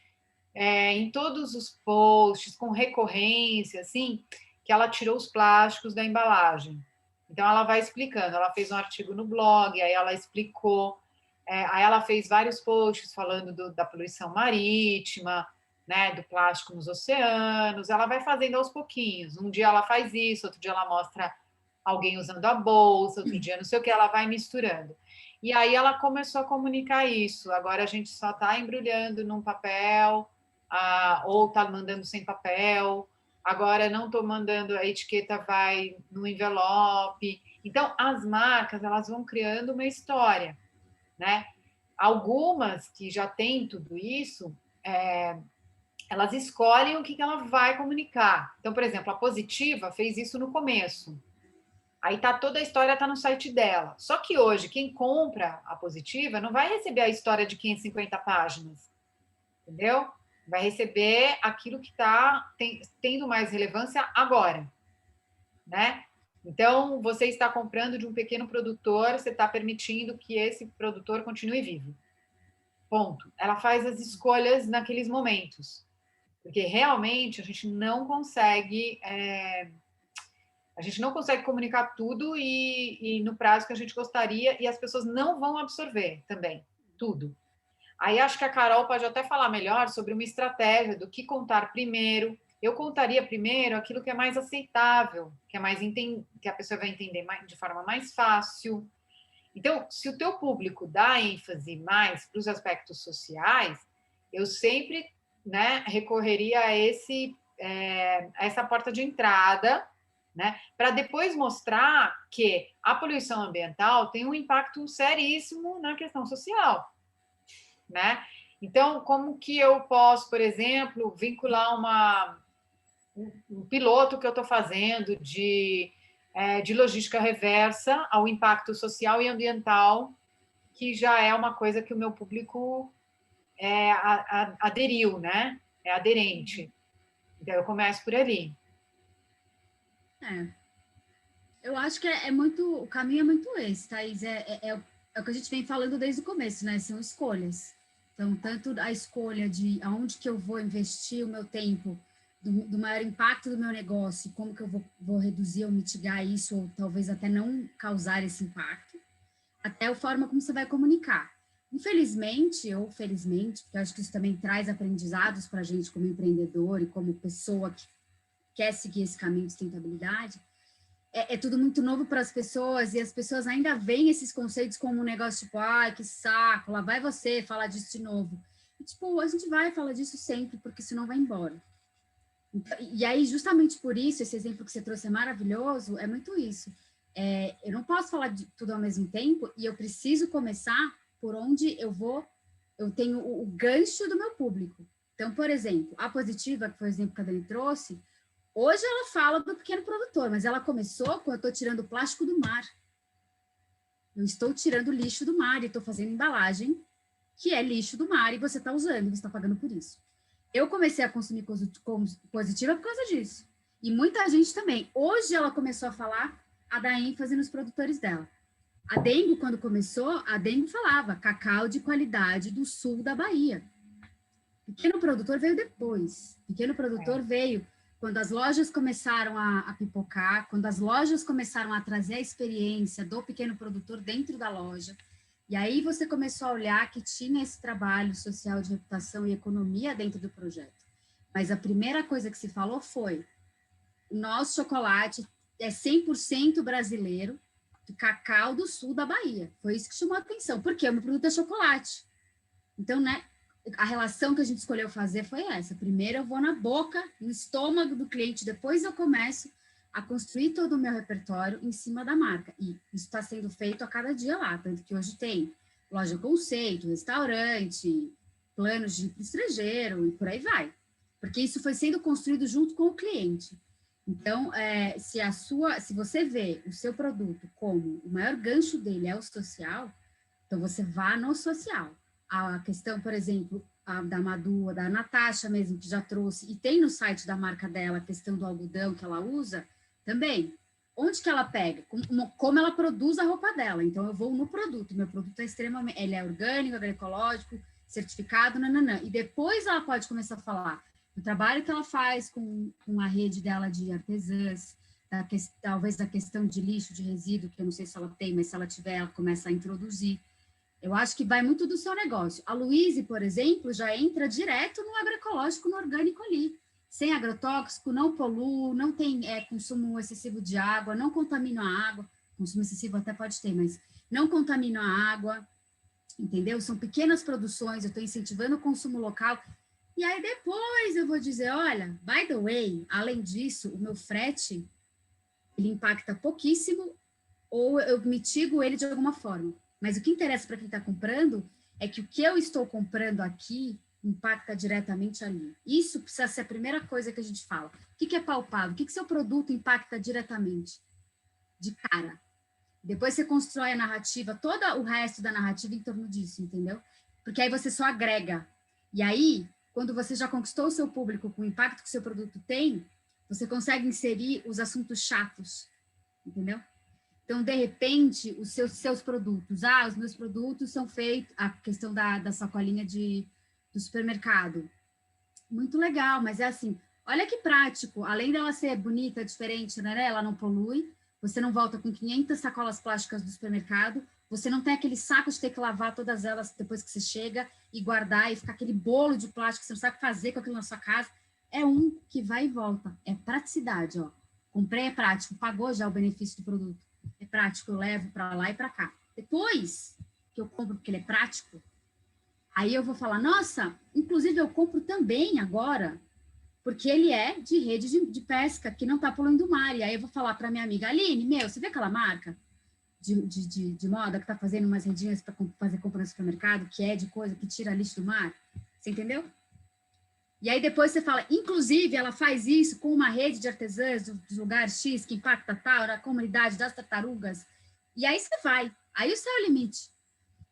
em todos os posts, com recorrência, assim, que ela tirou os plásticos da embalagem. Então, ela vai explicando. Ela fez um artigo no blog, aí ela explicou. Aí ela fez vários posts falando da poluição marítima, né, do plástico nos oceanos. Ela vai fazendo aos pouquinhos. Um dia ela faz isso, outro dia ela mostra alguém usando a bolsa, outro dia não sei o que, ela vai misturando. E aí ela começou a comunicar isso. Agora a gente só está embrulhando num papel, ou está mandando sem papel. Agora não estou mandando, a etiqueta vai no envelope. Então, as marcas elas vão criando uma história, né? Algumas que já têm tudo isso, elas escolhem o que ela vai comunicar. Então, por exemplo, a Positiva fez isso no começo. Aí tá toda a história tá no site dela. Só que hoje quem compra a Positiva não vai receber a história de 550 páginas, entendeu? Vai receber aquilo que está tendo mais relevância agora, né? Então, você está comprando de um pequeno produtor, você está permitindo que esse produtor continue vivo. Ponto. Ela faz as escolhas naqueles momentos, porque realmente a gente não consegue comunicar tudo e no prazo que a gente gostaria, e as pessoas não vão absorver também tudo. Aí acho que a Carol pode até falar melhor sobre uma estratégia do que contar primeiro. Eu contaria primeiro aquilo que é mais aceitável, que é mais que a pessoa vai entender de forma mais fácil. Então, se o teu público dá ênfase mais para os aspectos sociais, eu sempre, né, recorreria a essa porta de entrada, né, para depois mostrar que a poluição ambiental tem um impacto seríssimo na questão social, né? Então, como que eu posso, por exemplo, vincular um piloto que eu estou fazendo de logística reversa ao impacto social e ambiental, que já é uma coisa que o meu público aderiu, né? É aderente. Então, eu começo por ali. Eu acho que o caminho é muito esse, Thaís, é o que a gente vem falando desde o começo, né? São escolhas. Então, tanto a escolha de aonde que eu vou investir o meu tempo, do maior impacto do meu negócio, como que eu vou reduzir ou mitigar isso, ou talvez até não causar esse impacto, até a forma como você vai comunicar. Infelizmente, ou felizmente, porque eu acho que isso também traz aprendizados para a gente como empreendedor e como pessoa que quer seguir esse caminho de sustentabilidade, é tudo muito novo para as pessoas, e as pessoas ainda veem esses conceitos como um negócio tipo, ai, que saco, lá vai você falar disso de novo. E, tipo, a gente vai falar disso sempre, porque senão vai embora. Então, e aí, justamente por isso, esse exemplo que você trouxe é maravilhoso, é muito isso. Eu não posso falar de tudo ao mesmo tempo, e eu preciso começar por onde eu tenho o gancho do meu público. Então, por exemplo, a Positiva, que foi o exemplo que a Dani trouxe, hoje ela fala do pequeno produtor, mas ela começou quando eu estou tirando o plástico do mar. Eu estou tirando o lixo do mar e estou fazendo embalagem que é lixo do mar e você está usando, você está pagando por isso. Eu comecei a consumir Positiva por causa disso. E muita gente também. Hoje ela começou a dar ênfase nos produtores dela. A Dengo, quando começou, a Dengo falava cacau de qualidade do sul da Bahia. Pequeno produtor veio depois. Pequeno produtor veio quando as lojas começaram a pipocar, quando as lojas começaram a trazer a experiência do pequeno produtor dentro da loja. E aí você começou a olhar que tinha esse trabalho social de reputação e economia dentro do projeto. Mas a primeira coisa que se falou foi: o nosso chocolate é 100% brasileiro, do cacau do sul da Bahia. Foi isso que chamou a atenção, porque o meu produto é chocolate. Então, né, a relação que a gente escolheu fazer foi essa. Primeiro eu vou na boca, no estômago do cliente, depois eu começo a construir todo o meu repertório em cima da marca. E isso está sendo feito a cada dia lá, tanto que hoje tem loja conceito, restaurante, planos de ir para o estrangeiro e por aí vai. Porque isso foi sendo construído junto com o cliente. Então, se você vê o seu produto como o maior gancho dele é o social, então você vá no social. A questão, por exemplo, da Madu, da Natasha mesmo, que já trouxe, e tem no site da marca dela a questão do algodão que ela usa, também. Onde que ela pega? Como ela produz a roupa dela. Então, eu vou no produto. Meu produto é extremamente... Ele é orgânico, agroecológico, certificado, nananã. E depois ela pode começar a falar do trabalho que ela faz com a rede dela de artesãs, talvez a questão de lixo, de resíduo, que eu não sei se ela tem, mas se ela tiver, ela começa a introduzir. Eu acho que vai muito do seu negócio. A Luíse, por exemplo, já entra direto no agroecológico, no orgânico ali. Sem agrotóxico, não polui, não tem consumo excessivo de água, não contamina a água. Consumo excessivo até pode ter, mas não contamina a água, entendeu? São pequenas produções, eu estou incentivando o consumo local. E aí depois eu vou dizer, olha, by the way, além disso, o meu frete, ele impacta pouquíssimo ou eu mitigo ele de alguma forma. Mas o que interessa para quem está comprando é que o que eu estou comprando aqui impacta diretamente ali. Isso precisa ser a primeira coisa que a gente fala. O que é palpável? O que seu produto impacta diretamente? De cara. Depois você constrói a narrativa, todo o resto da narrativa em torno disso, entendeu? Porque aí você só agrega. E aí, quando você já conquistou o seu público com o impacto que o seu produto tem, você consegue inserir os assuntos chatos, entendeu? Então, de repente, os seus produtos, os meus produtos são feitos, a questão da sacolinha do supermercado. Muito legal, mas é assim, olha que prático, além dela ser bonita, diferente, né? Ela não polui, você não volta com 500 sacolas plásticas do supermercado, Você não tem aquele saco de ter que lavar todas elas depois que você chega e guardar e ficar aquele bolo de plástico que você não sabe o que fazer com aquilo na sua casa. É um que vai e volta. É praticidade, ó. Comprei, é prático. Pagou já o benefício do produto. É prático, eu levo para lá e para cá. Depois que eu compro porque ele é prático, aí eu vou falar, nossa, inclusive eu compro também agora, porque ele é de rede de pesca, que não está poluindo o mar. E aí eu vou falar para minha amiga, Aline, meu, você vê aquela marca de moda que está fazendo umas redinhas para fazer compra no supermercado, que é de coisa que tira lixo do mar? Você entendeu? E aí depois você fala, inclusive ela faz isso com uma rede de artesãs do lugar X, que impacta tal, a comunidade das tartarugas. E aí você vai. Aí o céu é o limite.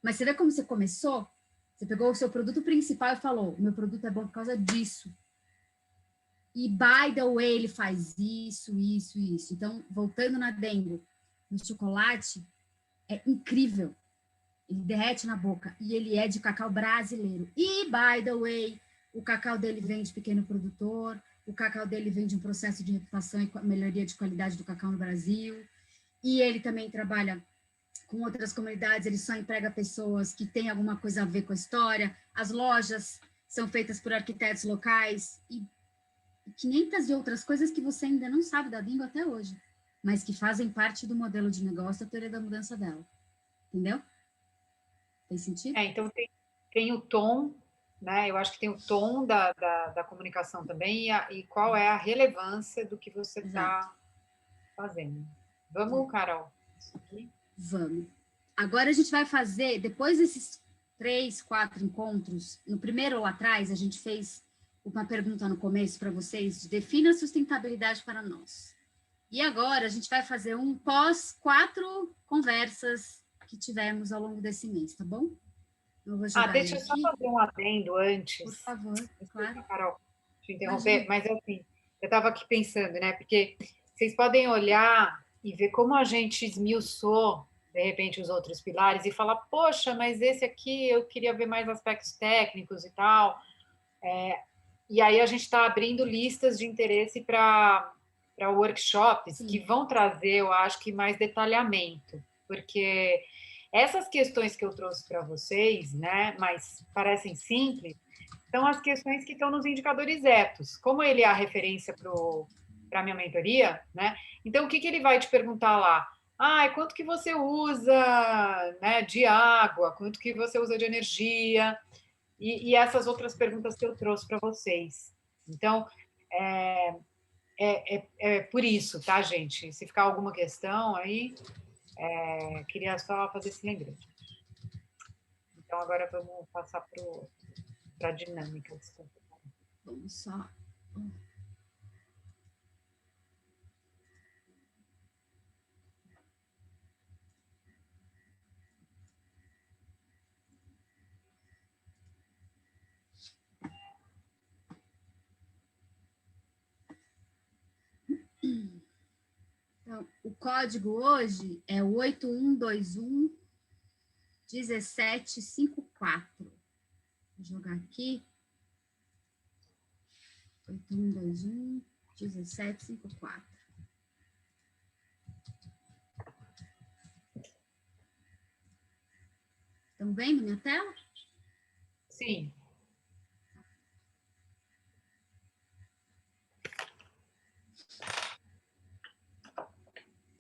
Mas você vê como você começou? Você pegou o seu produto principal e falou, o meu produto é bom por causa disso. E, by the way, ele faz isso, isso, isso. Então, voltando na Dengo, no chocolate, é incrível. Ele derrete na boca. E ele é de cacau brasileiro. E, by the way, o cacau dele vem de pequeno produtor, o cacau dele vem de um processo de reputação e melhoria de qualidade do cacau no Brasil. E ele também trabalha com outras comunidades, ele só emprega pessoas que têm alguma coisa a ver com a história. As lojas são feitas por arquitetos locais e 500 de outras coisas que você ainda não sabe da Dengo até hoje, mas que fazem parte do modelo de negócio, a teoria da mudança dela. Entendeu? Fez sentido? Então tem o tom, né? Eu acho que tem o tom da comunicação também e qual é a relevância do que você está fazendo. Vamos, Carol? Vamos. Agora a gente vai fazer, depois desses 3, 4 encontros, no primeiro lá atrás, a gente fez uma pergunta no começo para vocês, de defina a sustentabilidade para nós. E agora a gente vai fazer um pós 4 conversas que tivemos ao longo desse mês, tá bom? Eu vou jogar deixa eu só aqui. fazer um adendo antes. Por favor, Desculpa, claro. Carol, te interromper, mas assim, eu estava aqui pensando, né? Porque vocês podem olhar e ver como a gente esmiuçou, de repente, os outros pilares e falar, poxa, mas esse aqui eu queria ver mais aspectos técnicos e tal. E aí a gente está abrindo listas de interesse para workshops que vão trazer, eu acho que mais detalhamento, porque essas questões que eu trouxe para vocês, né, mas parecem simples, são as questões que estão nos indicadores etos. Como ele é a referência para a minha mentoria, né? Então, o que ele vai te perguntar lá? Quanto que você usa, né, de água? Quanto que você usa de energia? E essas outras perguntas que eu trouxe para vocês. Então, é por isso, tá, gente? Se ficar alguma questão aí, queria só fazer esse lembrete. Então, agora vamos passar para a dinâmica. Desculpa. Vamos só. Então, o código hoje é 8121 1754. Vou jogar aqui. 8121 1754. Estão vendo minha tela? Sim.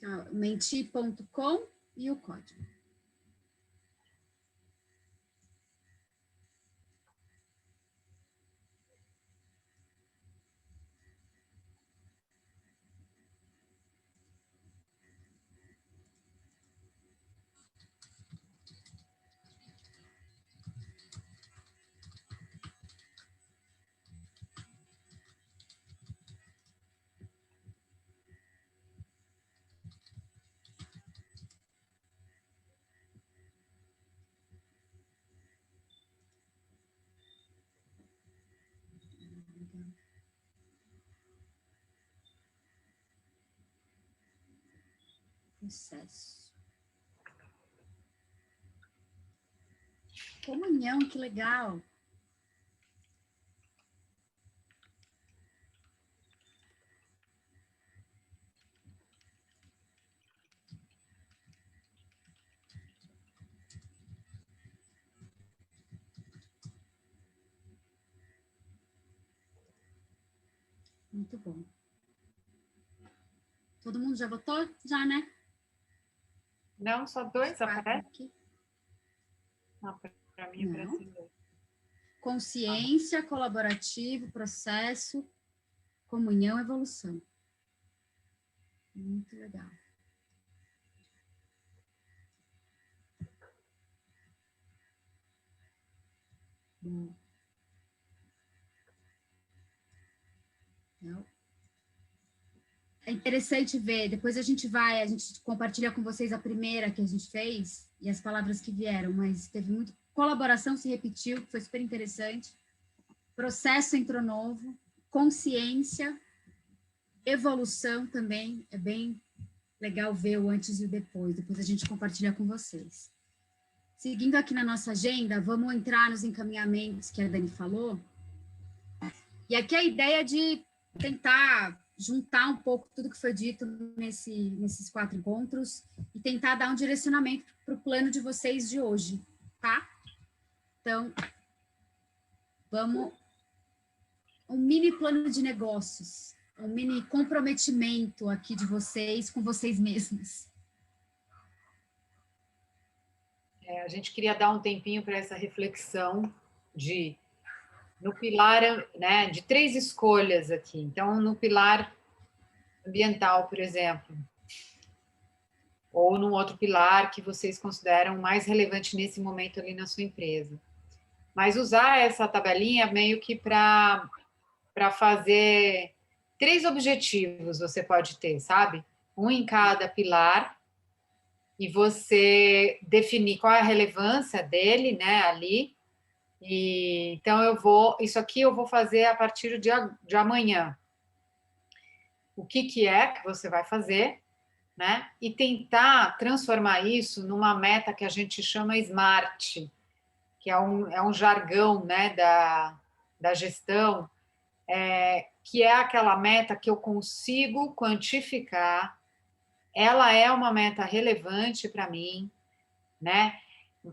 Então, menti.com e o código. Processo. Comunhão, que legal. Muito bom. Todo mundo já votou? Já, né? Não, só 2 4 aparece? aqui. Não, para mim Não. aparecem 2. Consciência, colaborativo, processo, comunhão, evolução. Muito legal. Não. É interessante ver, depois a gente compartilha com vocês a primeira que a gente fez e as palavras que vieram, mas teve muita colaboração, se repetiu, que foi super interessante. Processo entrou novo, consciência, evolução também, é bem legal ver o antes e o depois, depois a gente compartilha com vocês. Seguindo aqui na nossa agenda, vamos entrar nos encaminhamentos que a Dani falou, e aqui a ideia de tentar juntar um pouco tudo que foi dito nesses 4 encontros e tentar dar um direcionamento para o plano de vocês de hoje, tá? Então, vamos... Um mini plano de negócios, um mini comprometimento aqui de vocês com vocês mesmos. A gente queria dar um tempinho para essa reflexão no pilar, né, de 3 escolhas aqui. Então, no pilar ambiental, por exemplo, ou num outro pilar que vocês consideram mais relevante nesse momento ali na sua empresa. Mas usar essa tabelinha meio que para fazer 3 objetivos você pode ter, sabe? Um em cada pilar, e você definir qual é a relevância dele, né, ali. E então isso aqui eu vou fazer a partir de amanhã. O que é que você vai fazer, né? E tentar transformar isso numa meta que a gente chama SMART, que é um jargão, né, da gestão, que é aquela meta que eu consigo quantificar, ela é uma meta relevante para mim, né?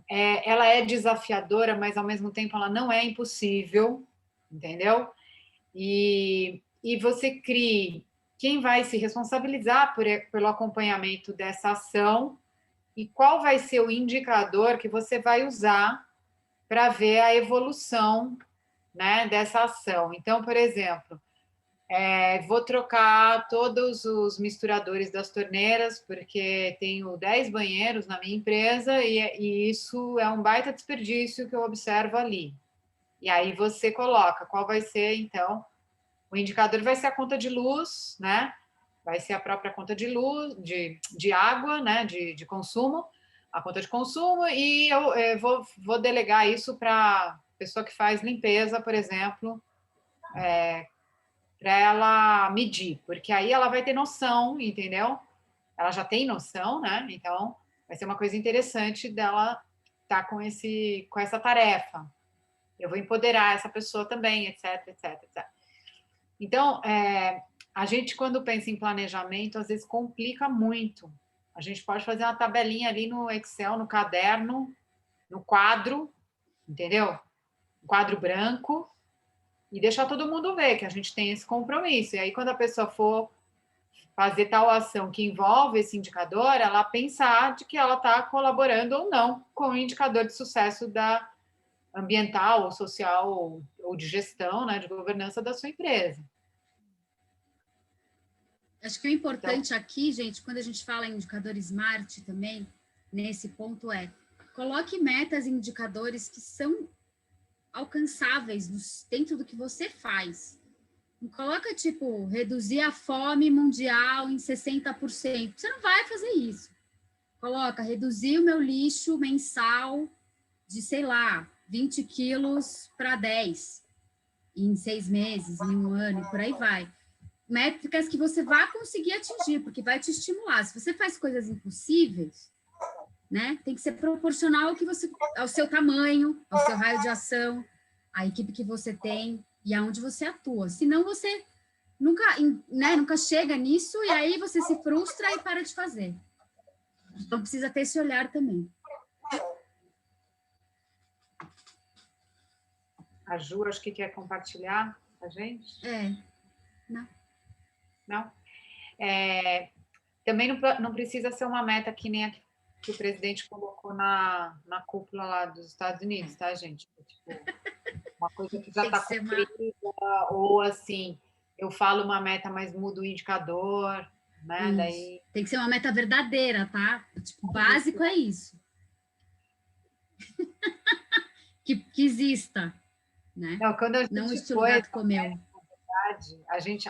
Ela é desafiadora, mas ao mesmo tempo ela não é impossível, entendeu? E você crie quem vai se responsabilizar pelo acompanhamento dessa ação e qual vai ser o indicador que você vai usar para ver a evolução, né, dessa ação. Então, por exemplo, vou trocar todos os misturadores das torneiras, porque tenho 10 banheiros na minha empresa e isso é um baita desperdício que eu observo ali. E aí você coloca qual vai ser, então, o indicador vai ser a conta de luz, né? Vai ser a própria conta de luz, de água, né? De consumo, a conta de consumo, e eu vou delegar isso para a pessoa que faz limpeza, por exemplo, para ela medir, porque aí ela vai ter noção, entendeu? Ela já tem noção, né? Então, vai ser uma coisa interessante dela estar com essa tarefa. Eu vou empoderar essa pessoa também, etc, etc, etc. Então, a gente, quando pensa em planejamento, às vezes complica muito. A gente pode fazer uma tabelinha ali no Excel, no caderno, no quadro, entendeu? Um quadro branco, e deixar todo mundo ver que a gente tem esse compromisso. E aí, quando a pessoa for fazer tal ação que envolve esse indicador, ela pensar de que ela está colaborando ou não com o indicador de sucesso da ambiental, ou social, ou de gestão, né, de governança da sua empresa. Acho que o importante aqui, gente, quando a gente fala em indicador SMART também, nesse ponto coloque metas e indicadores que são alcançáveis dentro do que você faz. Não coloca, tipo, reduzir a fome mundial em 60%. Você não vai fazer isso. Coloca, reduzir o meu lixo mensal de, sei lá, 20 quilos para 10 em 6 meses, em 1 ano, e por aí vai. Métricas que você vai conseguir atingir, porque vai te estimular. Se você faz coisas impossíveis, né, tem que ser proporcional ao seu tamanho, ao seu raio de ação, à equipe que você tem e aonde você atua. Senão você nunca chega nisso e aí você se frustra e para de fazer. Então precisa ter esse olhar também. A Ju, acho que quer compartilhar com a gente. Não. Não? Também não precisa ser uma meta que nem a que o presidente colocou na cúpula lá dos Estados Unidos, tá, gente? Tipo, uma coisa que já Tem que está ser cumprida, ou assim, eu falo uma meta, mas mudo o indicador, né? Isso. Daí Tem que ser uma meta verdadeira, tá? Tipo, o básico é isso. que exista, né? não, quando a gente Não estilo foi, gato comeu.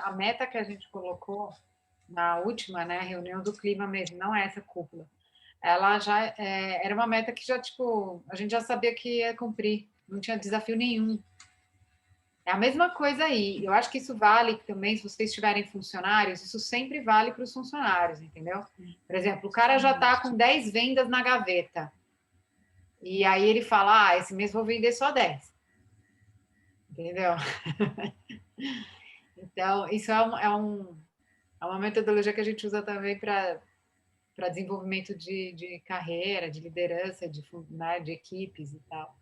a meta que a gente colocou na última, né, reunião do clima mesmo, não é essa cúpula. Ela já era uma meta que já, tipo, a gente já sabia que ia cumprir, não tinha desafio nenhum. É a mesma coisa aí. Eu acho que isso vale também, se vocês tiverem funcionários, isso sempre vale para os funcionários, entendeu? Por exemplo, o cara já está com 10 vendas na gaveta. E aí ele fala, esse mês vou vender só 10. Entendeu? Então, isso é uma metodologia que a gente usa também para desenvolvimento de carreira, de liderança, né, de equipes e tal.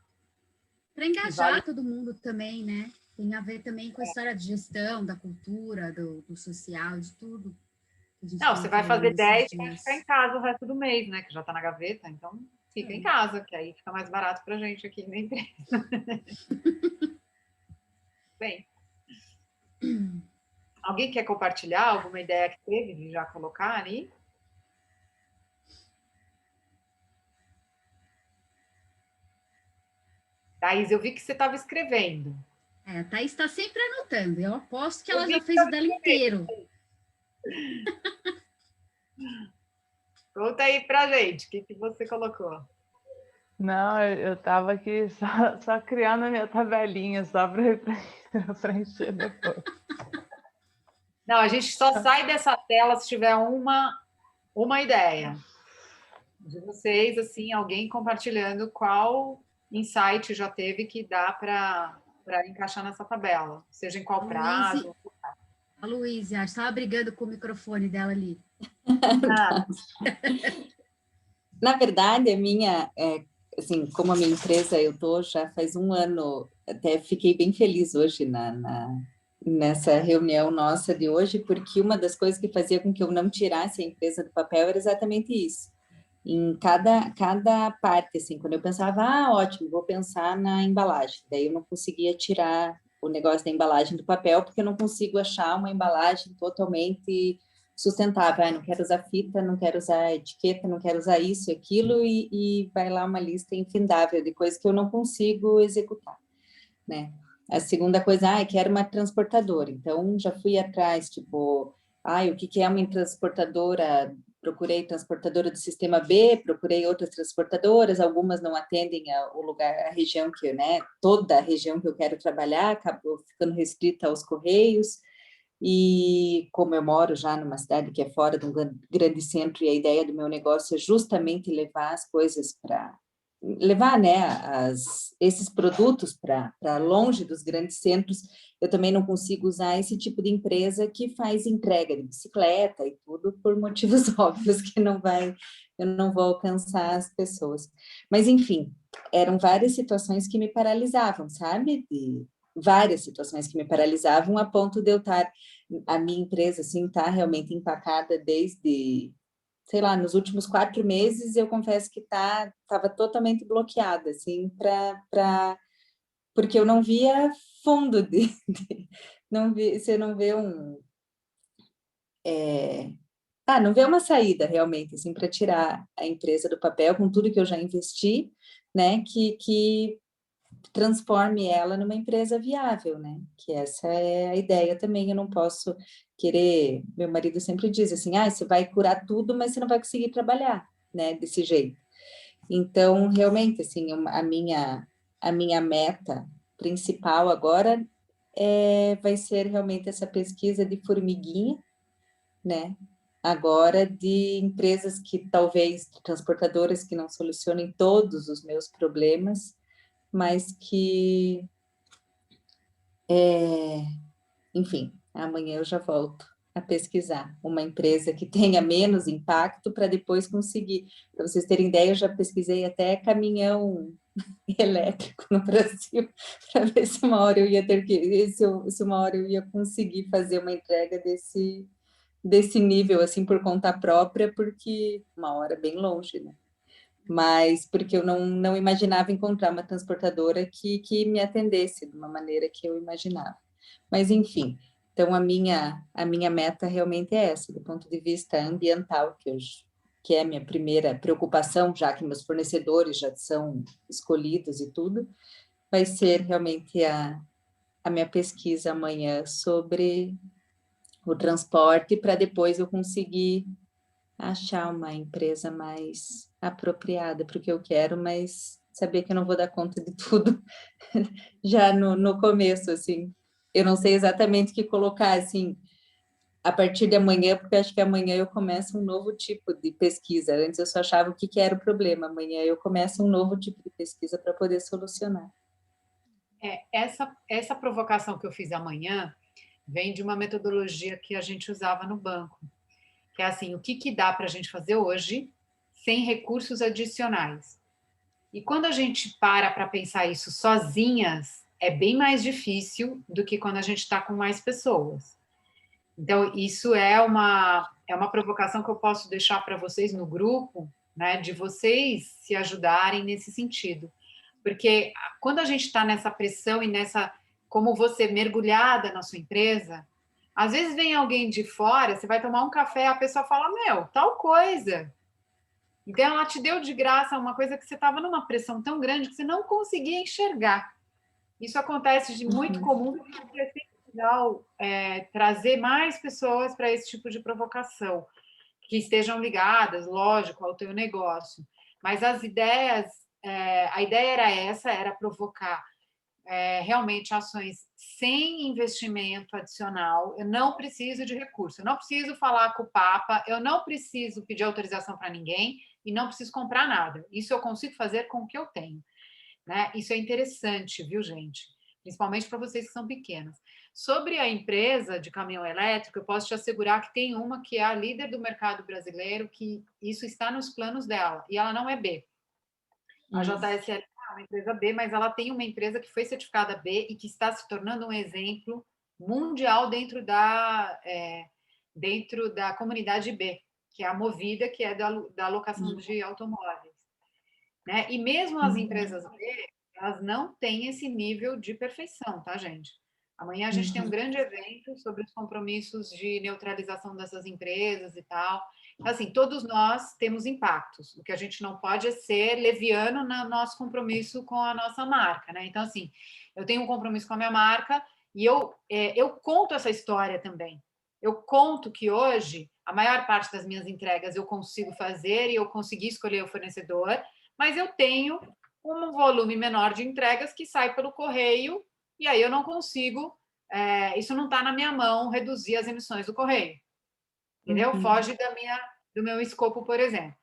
Para engajar todo mundo também, né? Tem a ver também com a história de gestão, da cultura, do social, de tudo. Não, você vai fazer 10 e vai ficar em casa o resto do mês, né? Que já está na gaveta, então fica em casa, que aí fica mais barato para a gente aqui na empresa. Bem, alguém quer compartilhar alguma ideia que teve de já colocar ali? Thaís, eu vi que você estava escrevendo. A Thaís está sempre anotando. Eu aposto que ela vi já que fez o dela inteiro. Conta aí pra gente, o que você colocou? Não, eu estava aqui só criando a minha tabelinha, só para preencher depois. Não, a gente só sai dessa tela se tiver uma ideia de vocês, assim, alguém compartilhando qual insight já teve que dá para encaixar nessa tabela, seja em qual prazo. A Luísa, estava brigando com o microfone dela ali. Na verdade, a minha, assim, como a minha empresa, eu tô já faz um ano, até fiquei bem feliz hoje nessa reunião nossa de hoje, porque uma das coisas que fazia com que eu não tirasse a empresa do papel era exatamente isso. Em cada parte, assim, quando eu pensava, ótimo, vou pensar na embalagem, daí eu não conseguia tirar o negócio da embalagem do papel, porque eu não consigo achar uma embalagem totalmente sustentável. Não quero usar fita, não quero usar etiqueta, não quero usar isso e aquilo, e vai lá uma lista infindável de coisas que eu não consigo executar, né? A segunda coisa, quero uma transportadora. Então, já fui atrás, tipo, o que é uma transportadora? Procurei transportadora do sistema B, procurei outras transportadoras, algumas não atendem o lugar, a região que, né, toda a região que eu quero trabalhar, acabou ficando restrita aos Correios, e como eu moro já numa cidade que é fora de um grande centro, e a ideia do meu negócio é justamente levar as coisas para levar, né, esses produtos para longe dos grandes centros, eu também não consigo usar esse tipo de empresa que faz entrega de bicicleta e tudo, por motivos óbvios que eu não vou alcançar as pessoas. Mas, enfim, eram várias situações que me paralisavam, sabe? Várias situações que me paralisavam a ponto de eu estar, a minha empresa, assim, tá realmente empacada desde, sei lá, nos últimos 4 meses, eu confesso que estava totalmente bloqueada, assim, porque eu não via fundo você não vê não vê uma saída realmente, assim, para tirar a empresa do papel com tudo que eu já investi, né, que transforme ela numa empresa viável, né? Que essa é a ideia também. Eu não posso querer. Meu marido sempre diz assim: você vai curar tudo, mas você não vai conseguir trabalhar, né? Desse jeito. Então, realmente, assim, a minha meta principal agora vai ser realmente essa pesquisa de formiguinha, né? Agora de empresas que talvez, transportadoras que não solucionem todos os meus problemas, mas que, enfim, amanhã eu já volto a pesquisar uma empresa que tenha menos impacto para depois conseguir. Para vocês terem ideia, eu já pesquisei até caminhão elétrico no Brasil, para ver se uma hora eu ia ter que, se uma hora eu ia conseguir fazer uma entrega desse nível, assim, por conta própria, porque uma hora bem longe, né? Mas porque eu não imaginava encontrar uma transportadora que me atendesse de uma maneira que eu imaginava. Mas, enfim, então a minha meta realmente é essa, do ponto de vista ambiental, que é a minha primeira preocupação, já que meus fornecedores já são escolhidos e tudo, vai ser realmente a minha pesquisa amanhã sobre o transporte, para depois eu conseguir achar uma empresa mais apropriada para o que eu quero, mas saber que eu não vou dar conta de tudo já no começo, assim. Eu não sei exatamente o que colocar, assim, a partir de amanhã, porque eu acho que amanhã eu começo um novo tipo de pesquisa. Antes eu só achava o que era o problema, amanhã eu começo um novo tipo de pesquisa para poder solucionar. Essa provocação que eu fiz amanhã vem de uma metodologia que a gente usava no banco, que é assim, o que dá para a gente fazer hoje sem recursos adicionais. E quando a gente para pensar isso sozinhas, é bem mais difícil do que quando a gente está com mais pessoas. Então, isso é uma provocação que eu posso deixar para vocês no grupo, né, de vocês se ajudarem nesse sentido. Porque quando a gente está nessa pressão e nessa, como você, mergulhada na sua empresa, às vezes vem alguém de fora, você vai tomar um café, a pessoa fala, meu, tal coisa. Então, ela te deu de graça uma coisa que você estava numa pressão tão grande que você não conseguia enxergar. Isso acontece de muito comum, porque é sempre legal trazer mais pessoas para esse tipo de provocação, que estejam ligadas, lógico, ao teu negócio. Mas as ideias, a ideia era essa, era provocar realmente ações sem investimento adicional. Eu não preciso de recurso, eu não preciso falar com o Papa, eu não preciso pedir autorização para ninguém e não preciso comprar nada. Isso eu consigo fazer com o que eu tenho. Né? Isso é interessante, viu, gente? Principalmente para vocês que são pequenas. Sobre a empresa de caminhão elétrico, eu posso te assegurar que tem uma que é a líder do mercado brasileiro, que isso está nos planos dela, e ela não é B. A JSL é uma empresa B, mas ela tem uma empresa que foi certificada B e que está se tornando um exemplo mundial dentro da comunidade B, que é a Movida, que é da locação de automóveis. Né? E mesmo as empresas B, elas não têm esse nível de perfeição, tá, gente? Amanhã a gente tem um grande evento sobre os compromissos de neutralização dessas empresas e tal. Então, assim, todos nós temos impactos. O que a gente não pode é ser leviano no nosso compromisso com a nossa marca, né? Então, assim, eu tenho um compromisso com a minha marca e eu conto essa história também. Eu conto que hoje a maior parte das minhas entregas eu consigo fazer e eu consegui escolher o fornecedor, mas eu tenho um volume menor de entregas que sai pelo correio e aí eu não consigo, isso não está na minha mão, reduzir as emissões do correio. Entendeu? Foge do meu escopo, por exemplo.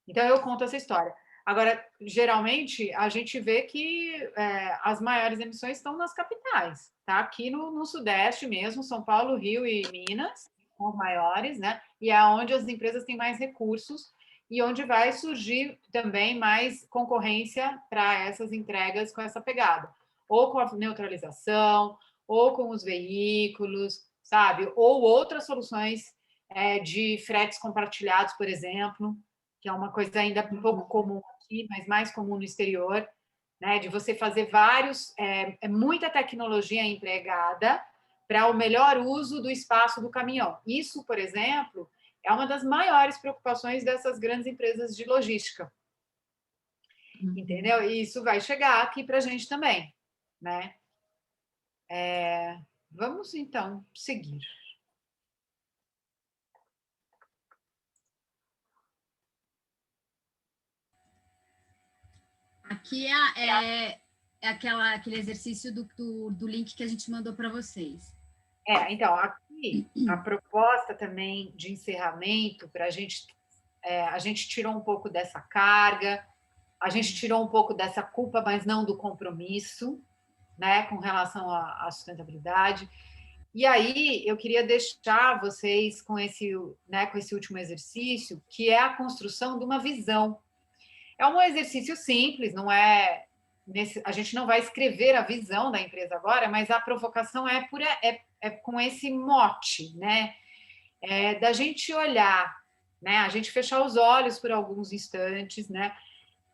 Então, eu conto essa história. Agora, geralmente, a gente vê que as maiores emissões estão nas capitais, tá? Aqui no Sudeste mesmo, São Paulo, Rio e Minas, são os maiores, né? E é onde as empresas têm mais recursos e onde vai surgir também mais concorrência para essas entregas com essa pegada. Ou com a neutralização, ou com os veículos, sabe? Ou outras soluções de fretes compartilhados, por exemplo, que é uma coisa ainda um pouco comum aqui, mas mais comum no exterior, né? De você fazer vários, muita tecnologia empregada para o melhor uso do espaço do caminhão. Isso, por exemplo, é uma das maiores preocupações dessas grandes empresas de logística. Entendeu? E isso vai chegar aqui para a gente também, né? Vamos, então, seguir. Aqui aquele exercício do link que a gente mandou para vocês. Então, aqui a proposta também de encerramento para a gente tirou um pouco dessa carga, a gente tirou um pouco dessa culpa, mas não do compromisso, né, com relação à sustentabilidade. E aí, eu queria deixar vocês com esse último exercício, que é a construção de uma visão. É um exercício simples, não é... a gente não vai escrever a visão da empresa agora, mas a provocação é com esse mote, né? Da gente olhar, né? A gente fechar os olhos por alguns instantes, né?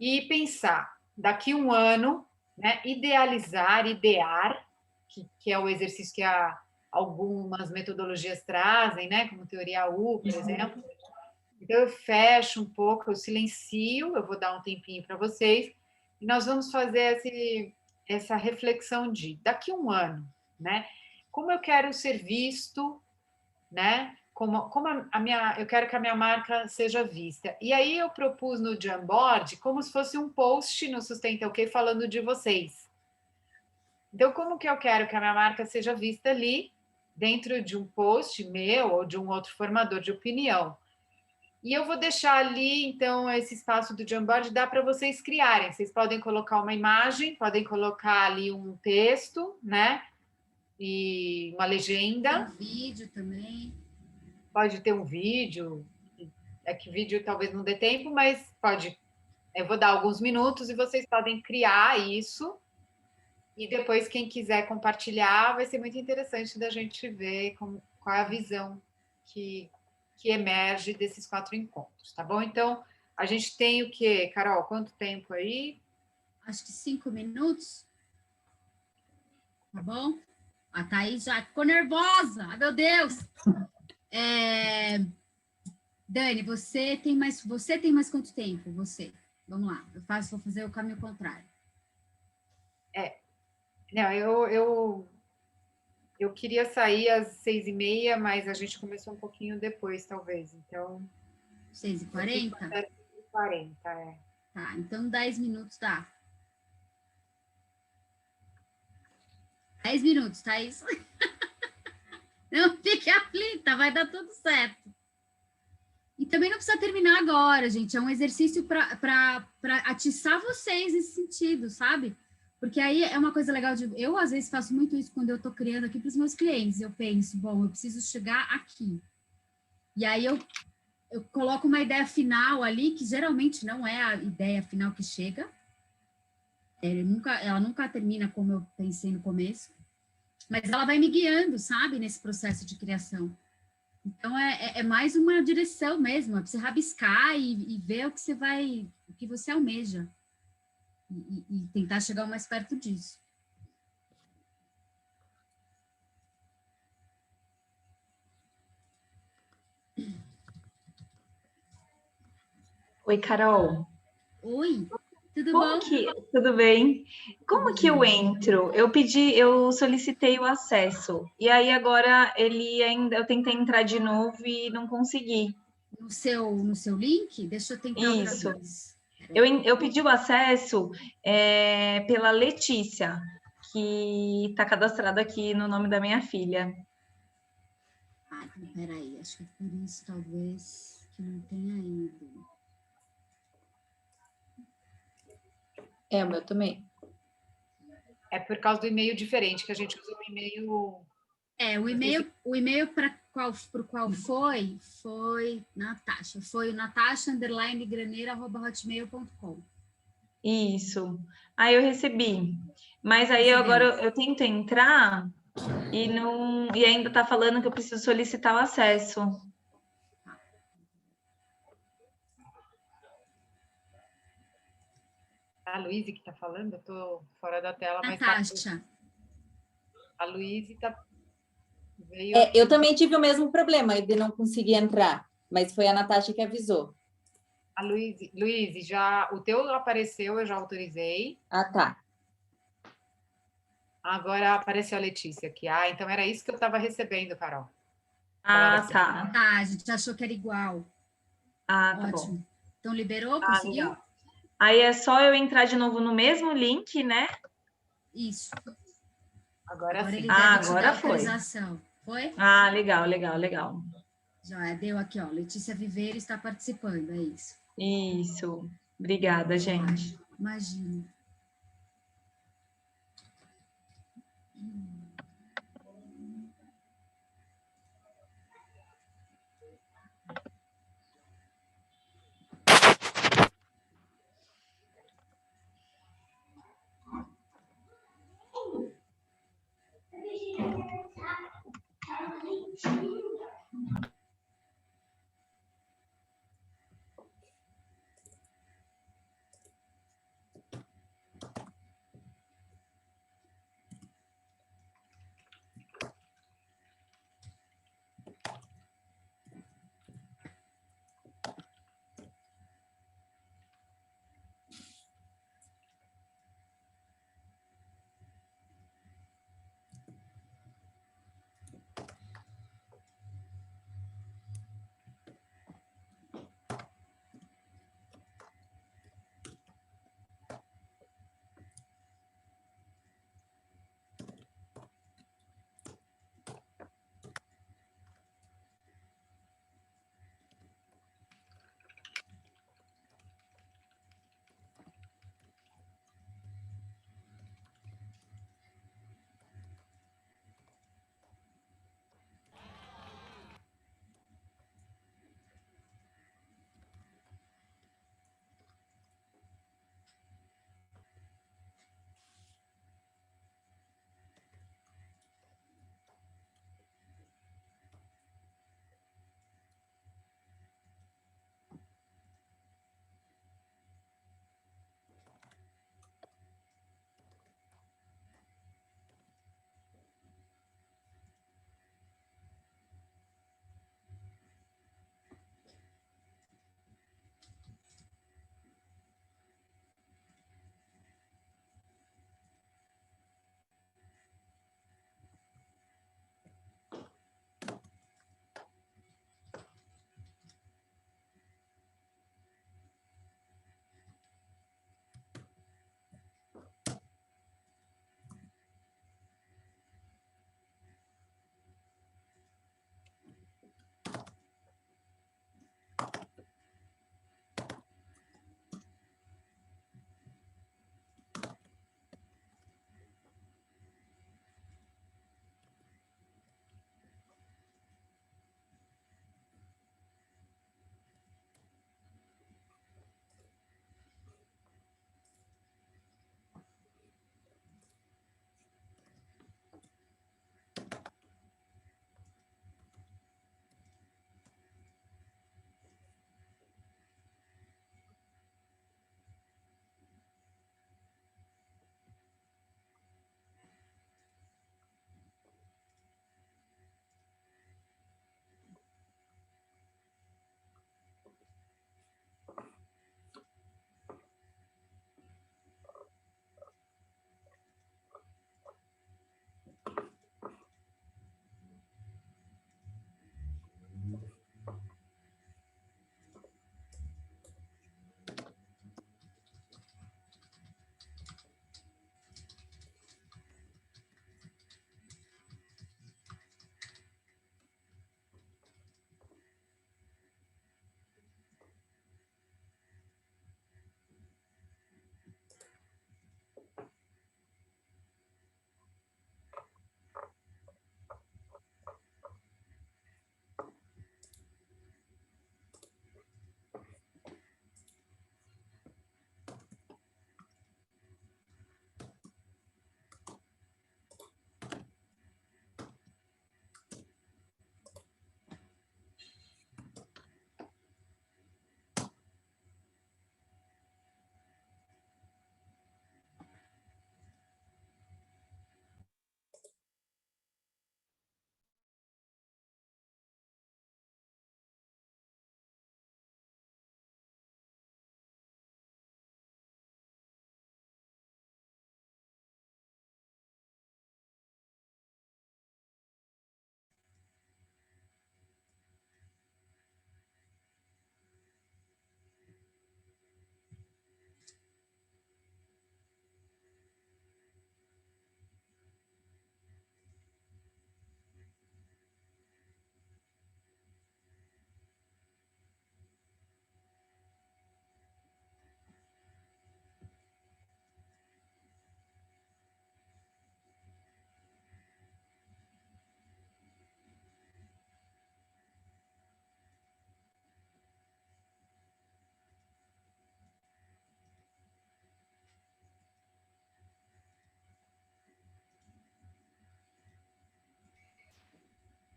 E pensar, daqui um ano, né? Idear, que é o exercício que algumas metodologias trazem, né? Como teoria U, por exemplo. Então, eu fecho um pouco, eu silencio, eu vou dar um tempinho para vocês, e nós vamos fazer essa reflexão de daqui um ano, né? Como eu quero ser visto, né? Como eu quero que a minha marca seja vista. E aí eu propus no Jamboard como se fosse um post no Sustenta OK falando de vocês. Então, como que eu quero que a minha marca seja vista ali, dentro de um post meu ou de um outro formador de opinião? E eu vou deixar ali, então, esse espaço do Jamboard, dá para vocês criarem. Vocês podem colocar uma imagem, podem colocar ali um texto, né? E uma legenda. Tem vídeo também. Pode ter um vídeo. É que vídeo talvez não dê tempo, mas pode. Eu vou dar alguns minutos e vocês podem criar isso. E depois, quem quiser compartilhar, vai ser muito interessante da gente ver qual é a visão que emerge desses 4 encontros, tá bom? Então, a gente tem o quê, Carol? Quanto tempo aí? Acho que 5 minutos. Tá bom? A Thaís já ficou nervosa. Ai, meu Deus! Dani, você tem mais quanto tempo? Você. Vamos lá. Vou fazer o caminho contrário. Não, eu queria sair às 6h30, mas a gente começou um pouquinho depois, talvez. Então... 6h40? 6h40, é. Tá, então 10 minutos dá. 10 minutos, tá isso? Não fique aflita, vai dar tudo certo. E também não precisa terminar agora, gente. É um exercício para atiçar vocês nesse sentido, sabe? Porque aí é uma coisa legal de... Eu, às vezes, faço muito isso quando eu estou criando aqui para os meus clientes. Eu penso, bom, eu preciso chegar aqui. E aí eu coloco uma ideia final ali, que geralmente não é a ideia final que chega. Ela nunca termina como eu pensei no começo. Mas ela vai me guiando, sabe? Nesse processo de criação. Então, é mais uma direção mesmo. É para você rabiscar e ver o que você almeja. E tentar chegar o mais perto disso. Oi, Carol. Oi, tudo bom? Tudo bem? Como que eu entro? Eu solicitei o acesso, e aí agora eu tentei entrar de novo e não consegui. No seu link? Deixa eu tentar Isso. outra vez. Eu pedi o acesso pela Letícia, que está cadastrada aqui no nome da minha filha. Ah, então, peraí, acho que é por isso, talvez, que não tenha ido. O meu também. É por causa do e-mail diferente, que a gente usa o e-mail... O e-mail para o qual foi Natasha. Foi o natasha_graneira@hotmail.com. Isso. Aí eu recebi. Mas aí agora eu tento entrar e ainda está falando que eu preciso solicitar o acesso. A Luíse que está falando, eu estou fora da tela, mas Natasha. A Luíse veio... Eu também tive o mesmo problema de não conseguir entrar, mas foi a Natasha que avisou. A Luíse, já o teu apareceu, eu já autorizei. Ah, tá. Agora apareceu a Letícia aqui. Ah, então era isso que eu estava recebendo, Carol. Ah, assim. tá. Tá, a gente achou que era igual. Ah, tá Ótimo. bom. Então liberou, conseguiu? Legal. Aí é só eu entrar de novo no mesmo link, né? Isso. Agora sim. Ele deve te Agora dar foi. autorização. Foi? Ah, legal. Já deu aqui, ó. Letícia Viveiro está participando, é isso. Isso. Obrigada, gente. Imagina.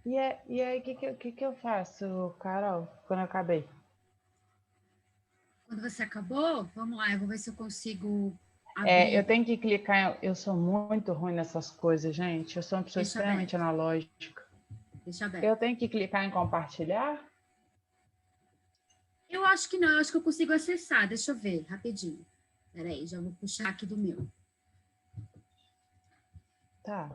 E aí, o que eu faço, Carol, quando eu acabei? Quando você acabou, vamos lá, eu vou ver se eu consigo Eu abrir. tenho que clicar. Eu sou muito ruim nessas coisas, gente. Eu sou uma pessoa Deixa extremamente aberto, analógica. deixa aberto. Eu tenho que clicar em compartilhar? Eu acho que não, eu acho que eu consigo acessar. Deixa eu ver, rapidinho. Peraí, já vou puxar aqui do meu. Tá.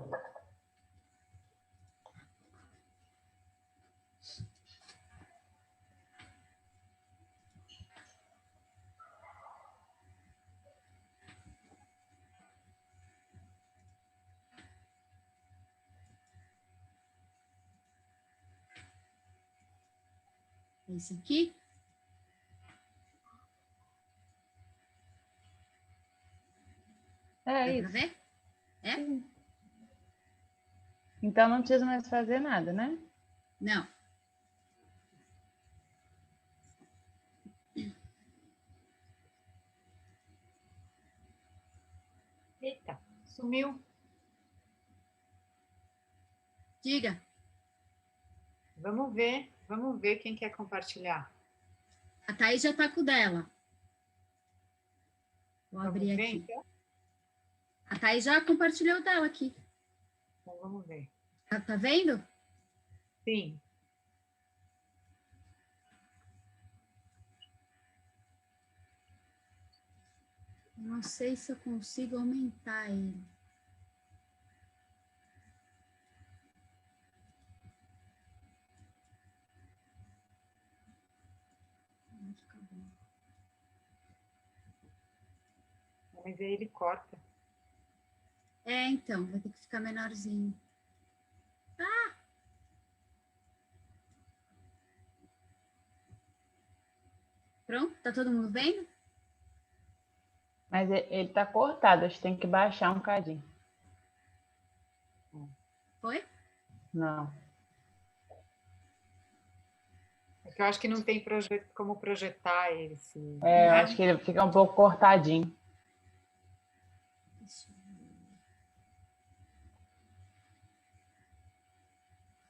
Esse aqui. É Dá para isso. ver? É? Então não preciso mais fazer nada, né? Não. Eita, sumiu. Diga. Vamos ver quem quer compartilhar. A Thaís já tá com o dela. Vou Vamos abrir ver, aqui. então? A Thaís já compartilhou o dela aqui. Então, vamos ver. Tá vendo? Sim. Não sei se eu consigo aumentar ele. Mas aí ele corta. Então, vai ter que ficar menorzinho. Pronto? Tá todo mundo vendo? Mas ele tá cortado, acho que tem que baixar um cadinho. Foi? Não. Porque eu acho que não tem como projetar ele. Assim, Eu né? acho que ele fica um pouco cortadinho. Deixa eu ver.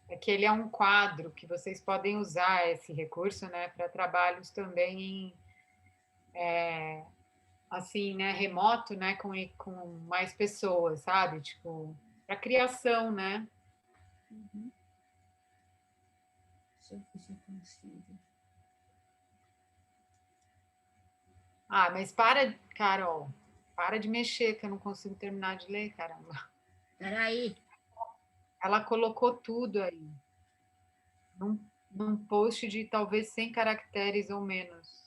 É que ele é um quadro que vocês podem usar esse recurso, né, para trabalhos também assim, né, remoto, né, com mais pessoas, sabe? Tipo, para criação, né? Deixa eu ver se eu consigo. Ah, mas Carol, para de mexer, que eu não consigo terminar de ler, caramba. Peraí. Ela colocou tudo aí, num post de talvez 100 caracteres ou menos.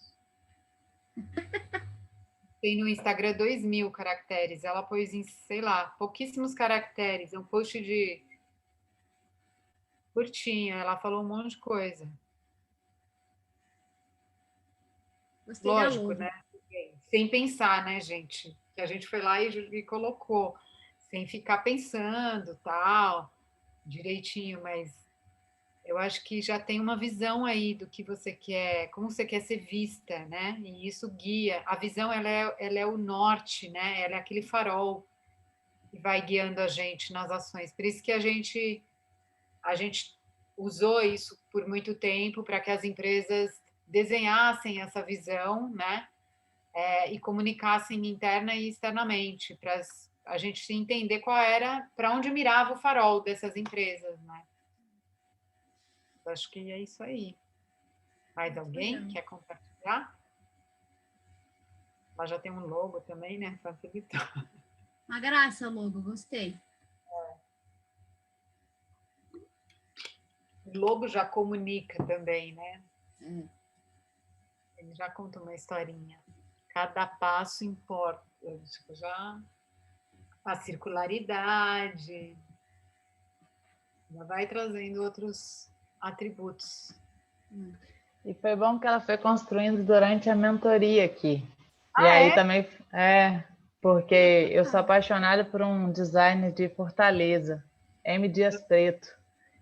Tem no Instagram 2.000 caracteres. Ela pôs em, sei lá, pouquíssimos caracteres. É um post de curtinho. Ela falou um monte de coisa. Gostei da Lógico, logo. né? Sem pensar, né, gente? Que a gente foi lá e colocou, sem ficar pensando, tal, direitinho, mas eu acho que já tem uma visão aí do que você quer, como você quer ser vista, né? E isso guia. A visão, ela é o norte, né? Ela é aquele farol que vai guiando a gente nas ações. Por isso que a gente usou isso por muito tempo para que as empresas desenhassem essa visão, né? E comunicassem interna e externamente, para a gente entender qual era, para onde mirava o farol dessas empresas, né? Acho que é isso aí. Mais alguém Legal. quer compartilhar? Ela já tem um logo também, né? Facilitou. Uma graça, logo, gostei. O logo já comunica também, né? É. Ele já conta uma historinha. Cada passo importa. Tipo, já a circularidade, já vai trazendo outros atributos. E foi bom que ela foi construindo durante a mentoria aqui. E Ah, aí é? também, porque eu sou apaixonada por um designer de Fortaleza, M. Dias Preto.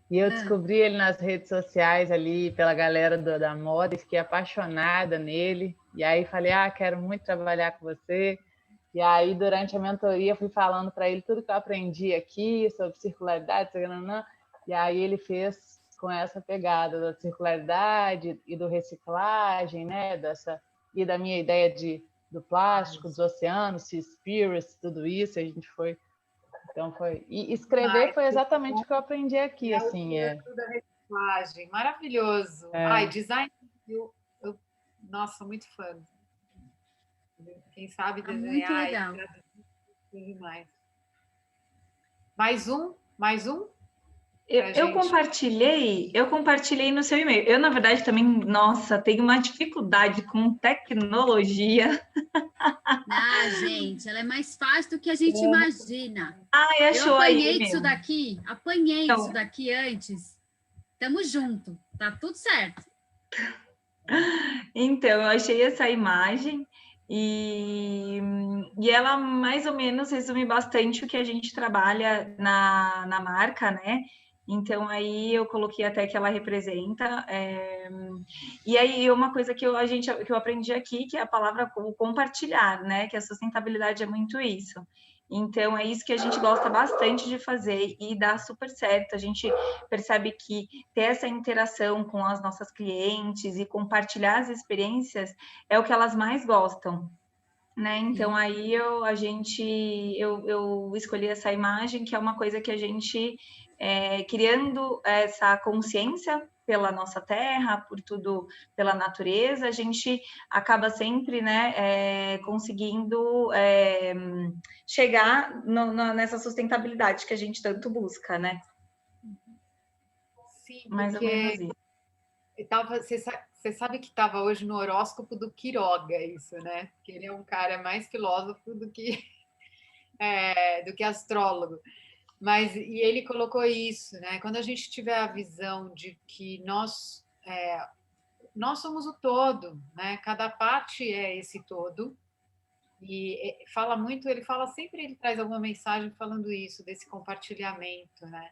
E eu descobri ele nas redes sociais ali, pela galera da moda, e fiquei apaixonada nele. E aí falei, quero muito trabalhar com você. E aí, durante a mentoria, fui falando para ele tudo que eu aprendi aqui sobre circularidade, E aí ele fez com essa pegada da circularidade e do reciclagem, né? E da minha ideia do plástico, dos oceanos, Seaspiracy, tudo isso, a gente foi. Então foi. E escrever foi exatamente o que eu aprendi aqui, assim. Da reciclagem, maravilhoso. Ai, design, nossa, muito fã. Quem sabe desenhar muito legal. Demais. Mais um? Eu compartilhei no seu e-mail. Eu, na verdade, também, nossa, tenho uma dificuldade com tecnologia. Ah, gente, ela é mais fácil do que a gente imagina. Ai, Eu achou aí, apanhei isso meu. daqui antes. Tamo junto, tá tudo certo. Então, eu achei essa imagem e ela mais ou menos resume bastante o que a gente trabalha na marca, né? Então, aí eu coloquei até que ela representa. E aí, uma coisa que eu aprendi aqui, que é a palavra compartilhar, né? Que a sustentabilidade é muito isso. Então, é isso que a gente gosta bastante de fazer e dá super certo. A gente percebe que ter essa interação com as nossas clientes e compartilhar as experiências é o que elas mais gostam, né? Então, aí eu escolhi essa imagem, que é uma coisa que a gente, criando essa consciência pela nossa terra, por tudo, pela natureza, a gente acaba sempre, né, conseguindo chegar nessa sustentabilidade que a gente tanto busca, né? Sim, Mais ou menos isso. Você sabe que estava hoje no horóscopo do Quiroga isso, né? Que ele é um cara mais filósofo do que astrólogo. E ele colocou isso, né? Quando a gente tiver a visão de que nós somos o todo, né? Cada parte é esse todo. E ele traz alguma mensagem falando isso, desse compartilhamento, né?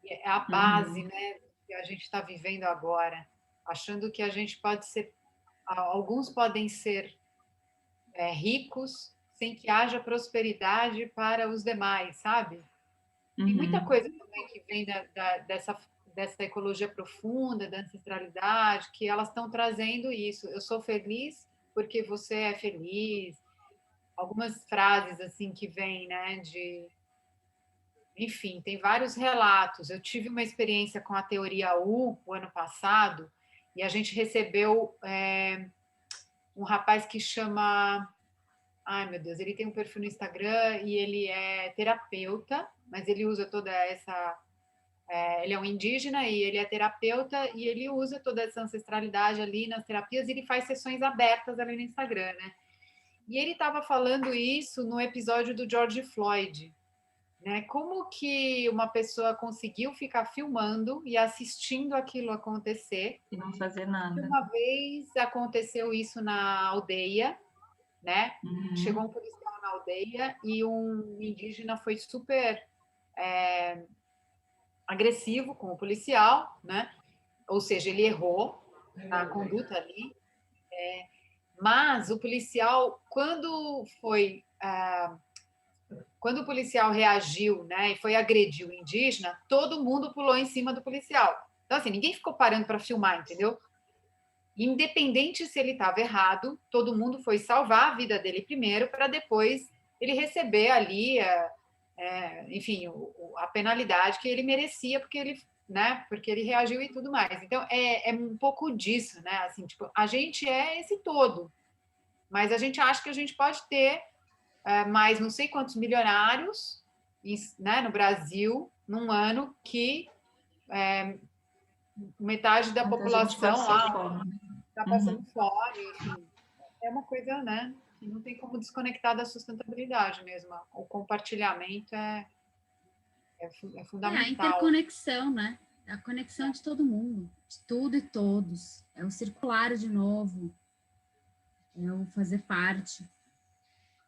E é a base, né, que a gente está vivendo agora, achando que a gente pode ser, alguns podem ser ricos sem que haja prosperidade para os demais, sabe? Tem muita coisa também que vem dessa ecologia profunda, da ancestralidade, que elas estão trazendo isso. Eu sou feliz porque você é feliz. Algumas frases assim que vêm, né, enfim, tem vários relatos. Eu tive uma experiência com a teoria U o ano passado e a gente recebeu um rapaz que chama... Ai, meu Deus, ele tem um perfil no Instagram e ele é terapeuta, mas ele usa toda essa... ele é um indígena e ele é terapeuta e ele usa toda essa ancestralidade ali nas terapias e ele faz sessões abertas ali no Instagram, né? E ele estava falando isso no episódio do George Floyd, né? Como que uma pessoa conseguiu ficar filmando e assistindo aquilo acontecer e não fazer nada. Uma vez aconteceu isso na aldeia, né? Chegou um policial na aldeia e um indígena foi super agressivo com o policial, né? Ou seja, ele errou na conduta ali, mas o policial, quando o policial reagiu, né, e foi agredir o indígena, todo mundo pulou em cima do policial. Então, assim, ninguém ficou parando para filmar, entendeu? Independente se ele estava errado, todo mundo foi salvar a vida dele primeiro, para depois ele receber ali, enfim, a penalidade que ele merecia, porque ele reagiu e tudo mais. Então, é um pouco disso, né? Assim, tipo, a gente é esse todo, mas a gente acha que a gente pode ter mais não sei quantos milionários, né, no Brasil, num ano que metade da população lá está passando fome. Enfim, é uma coisa, né, que não tem como desconectar da sustentabilidade mesmo. O compartilhamento é fundamental. É a interconexão, né? A conexão de todo mundo, de tudo e todos. É o circular de novo. É o fazer parte.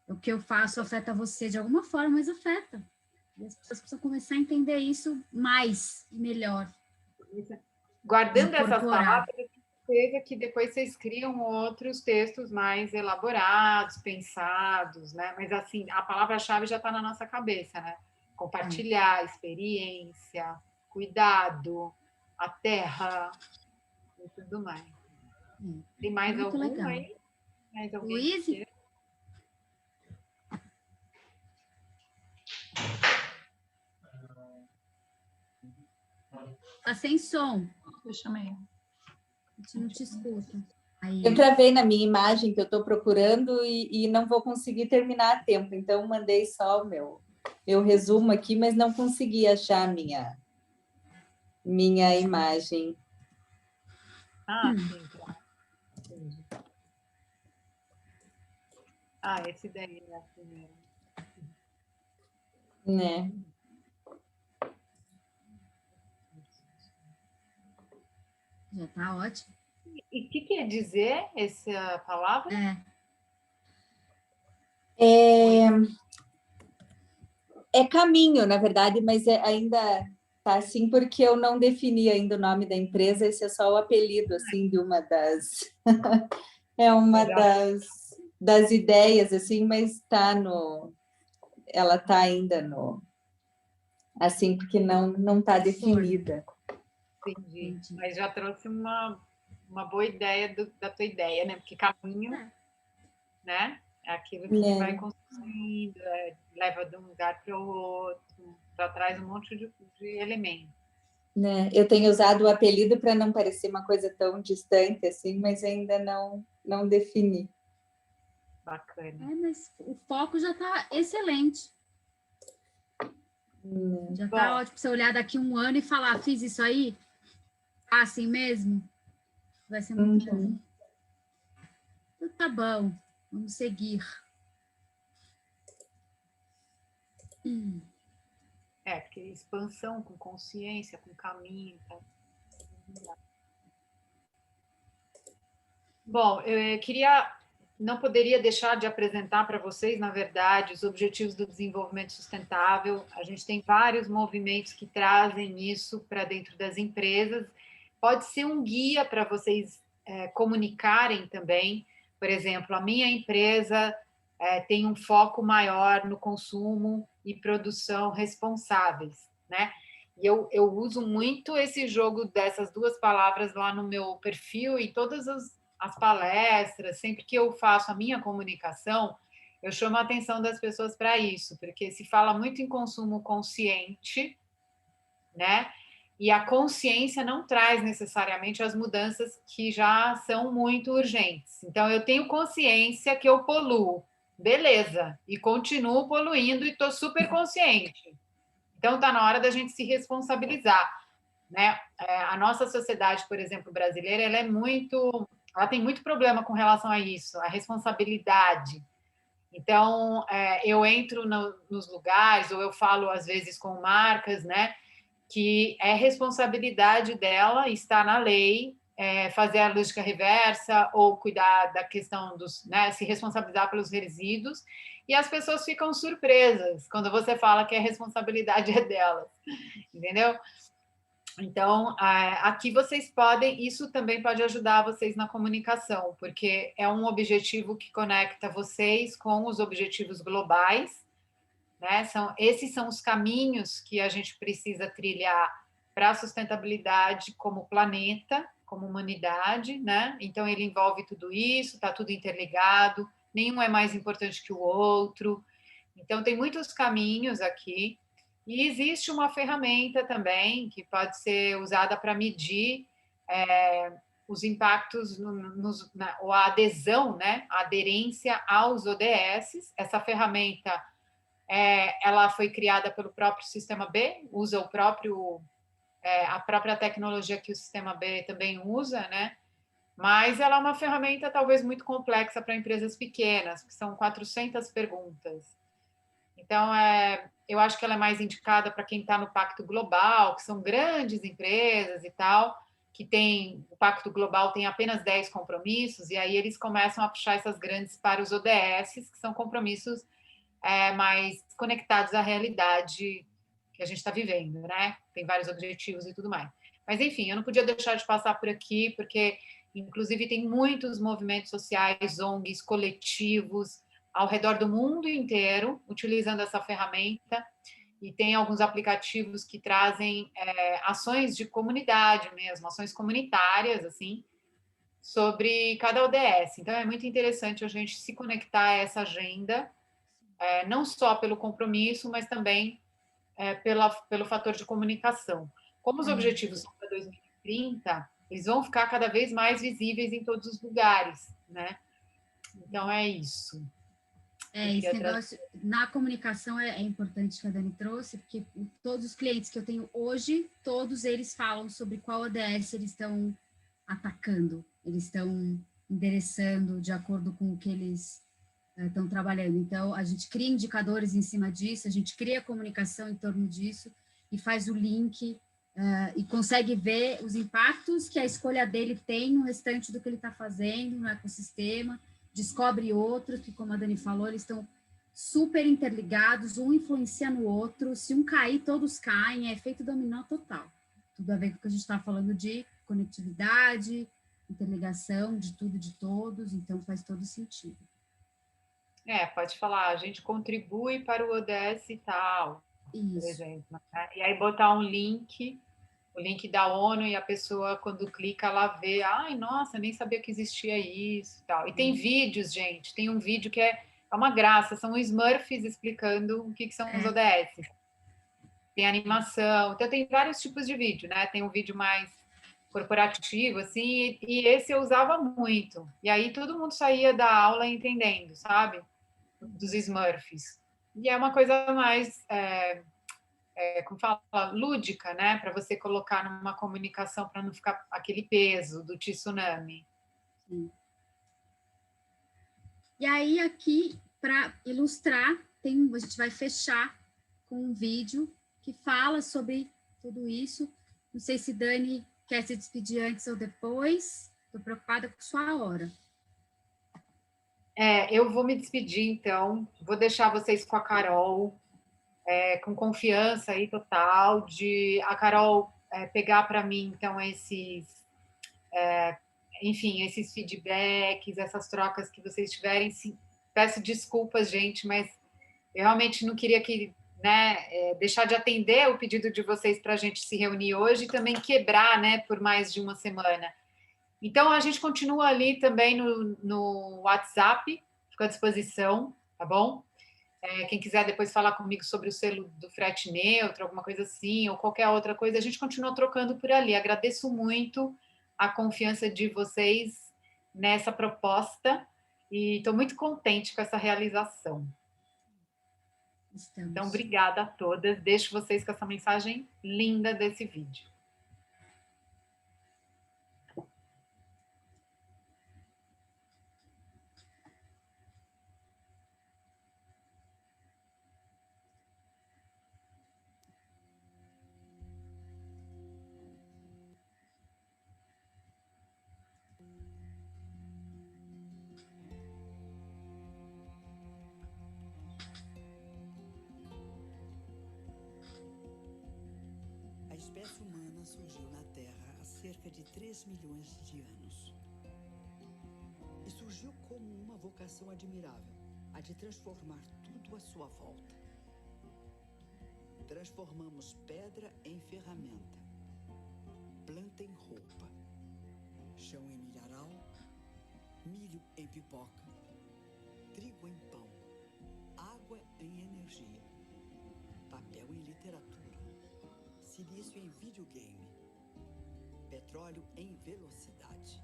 O que eu faço afeta você de alguma forma, mas afeta. E as pessoas precisam começar a entender isso mais e melhor. Guardando essas palavras, eu tenho certeza que depois vocês criam outros textos mais elaborados, pensados, né? Mas, assim, a palavra-chave já está na nossa cabeça, né? Compartilhar experiência, cuidado, a terra e tudo mais. Tem mais Muito algum legal. aí? Mais alguém? Luiz? Tá sem som. Eu chamei. A gente não te escuta. Aí. Eu travei na minha imagem que eu estou procurando e não vou conseguir terminar a tempo, então mandei só o meu resumo aqui, mas não consegui achar a minha imagem. Sim, claro. Entendi. Esse daí é a primeira. Né? Já tá ótimo. E o que quer dizer essa palavra? É caminho, na verdade, mas ainda tá assim porque eu não defini ainda o nome da empresa, esse é só o apelido assim de uma das é uma das ideias assim, mas ela tá ainda assim porque não tá definida. Entendi. Mas já trouxe uma boa ideia da tua ideia, né? Porque caminho, né? É aquilo que vai construindo, leva de um lugar para o outro, já traz um monte de elementos. Né? Eu tenho usado o apelido para não parecer uma coisa tão distante assim, mas ainda não defini. Bacana. Mas o foco já está excelente. Já está ótimo você olhar daqui 1 ano e falar, fiz isso aí? Assim mesmo? Vai ser muito bom. Então tá bom, vamos seguir. Porque expansão com consciência, com caminho. Tá? Bom, eu não poderia deixar de apresentar para vocês, na verdade, os Objetivos do Desenvolvimento Sustentável. A gente tem vários movimentos que trazem isso para dentro das empresas. Pode ser um guia para vocês comunicarem também. Por exemplo, a minha empresa tem um foco maior no consumo e produção responsáveis, né? E eu uso muito esse jogo dessas duas palavras lá no meu perfil e todas as palestras, sempre que eu faço a minha comunicação, eu chamo a atenção das pessoas para isso, porque se fala muito em consumo consciente, né? E a consciência não traz necessariamente as mudanças que já são muito urgentes. Então, eu tenho consciência que eu poluo, beleza, e continuo poluindo e estou super consciente. Então, está na hora da gente se responsabilizar, né? A nossa sociedade, por exemplo, brasileira, ela tem muito problema com relação a isso, a responsabilidade. Então, eu entro nos lugares, ou eu falo, às vezes, com marcas, né? Que é responsabilidade dela, está na lei, fazer a logística reversa ou cuidar da questão né, se responsabilizar pelos resíduos, e as pessoas ficam surpresas quando você fala que a responsabilidade é delas, entendeu? Então, aqui vocês isso também pode ajudar vocês na comunicação, porque é um objetivo que conecta vocês com os objetivos globais, né? Esses são os caminhos que a gente precisa trilhar para a sustentabilidade como planeta, como humanidade, né? Então, ele envolve tudo isso, está tudo interligado, nenhum é mais importante que o outro. Então, tem muitos caminhos aqui. E existe uma ferramenta também que pode ser usada para medir os impactos, ou a adesão, né? A aderência aos ODS. Essa ferramenta ela foi criada pelo próprio Sistema B, usa a própria tecnologia que o Sistema B também usa, né? Mas ela é uma ferramenta talvez muito complexa para empresas pequenas, que são 400 perguntas. Então, eu acho que ela é mais indicada para quem está no Pacto Global, que são grandes empresas e tal, o Pacto Global tem apenas 10 compromissos, e aí eles começam a puxar essas grandes para os ODS, que são compromissos mais conectados à realidade que a gente está vivendo, né? Tem vários objetivos e tudo mais. Mas, enfim, eu não podia deixar de passar por aqui, porque, inclusive, tem muitos movimentos sociais, ONGs, coletivos, ao redor do mundo inteiro, utilizando essa ferramenta. e tem alguns aplicativos que trazem ações de comunidade mesmo, ações comunitárias, assim, sobre cada ODS. Então, é muito interessante a gente se conectar a essa agenda, não só pelo compromisso, mas também pelo fator de comunicação. Como os objetivos são para 2030, eles vão ficar cada vez mais visíveis em todos os lugares, né? Então, é isso. Esse negócio na comunicação é importante que a Dani trouxe, porque todos os clientes que eu tenho hoje, todos eles falam sobre qual ODS eles estão atacando, eles estão endereçando de acordo com o que eles estão trabalhando. Então, a gente cria indicadores em cima disso, a gente cria comunicação em torno disso e faz o link e consegue ver os impactos que a escolha dele tem no restante do que ele está fazendo no ecossistema, descobre outros que, como a Dani falou, eles estão super interligados, um influencia no outro, se um cair, todos caem, é efeito dominó total. Tudo a ver com o que a gente está falando de conectividade, interligação de tudo e de todos, então faz todo sentido. Pode falar, a gente contribui para o ODS e tal, por exemplo. Né? E aí botar um link, o link da ONU, e a pessoa, quando clica, ela vê, ai, nossa, nem sabia que existia isso e tal. E tem vídeos, gente, tem um vídeo que é uma graça, são os Smurfs explicando o que são os ODS. Tem animação, então tem vários tipos de vídeo, né? Tem um vídeo mais corporativo, assim, e esse eu usava muito. E aí todo mundo saía da aula entendendo, sabe? Dos Smurfs. E é uma coisa mais, como fala, lúdica, né? Para você colocar numa comunicação, para não ficar aquele peso do tsunami. Sim. E aí, aqui, para ilustrar, a gente vai fechar com um vídeo que fala sobre tudo isso. Não sei se Dani quer se despedir antes ou depois. Estou preocupada com sua hora. Eu vou me despedir, então. Vou deixar vocês com a Carol, com confiança aí total, de a Carol pegar para mim, então, esses feedbacks, essas trocas que vocês tiverem. Sim, peço desculpas, gente, mas eu realmente não queria deixar de atender o pedido de vocês para a gente se reunir hoje e também quebrar, né, por mais de uma semana. Então, a gente continua ali também no WhatsApp, fico à disposição, tá bom? Quem quiser depois falar comigo sobre o selo do frete neutro, alguma coisa assim, ou qualquer outra coisa, a gente continua trocando por ali. Agradeço muito a confiança de vocês nessa proposta e estou muito contente com essa realização. Então, obrigada a todas. Deixo vocês com essa mensagem linda desse vídeo. A espécie humana surgiu na Terra há cerca de 3 milhões de anos. E surgiu como uma vocação admirável, a de transformar tudo à sua volta. Transformamos pedra em ferramenta, planta em roupa, chão em milharal, milho em pipoca, trigo em pão, água em energia, papel em literatura, silício em videogame, petróleo em velocidade.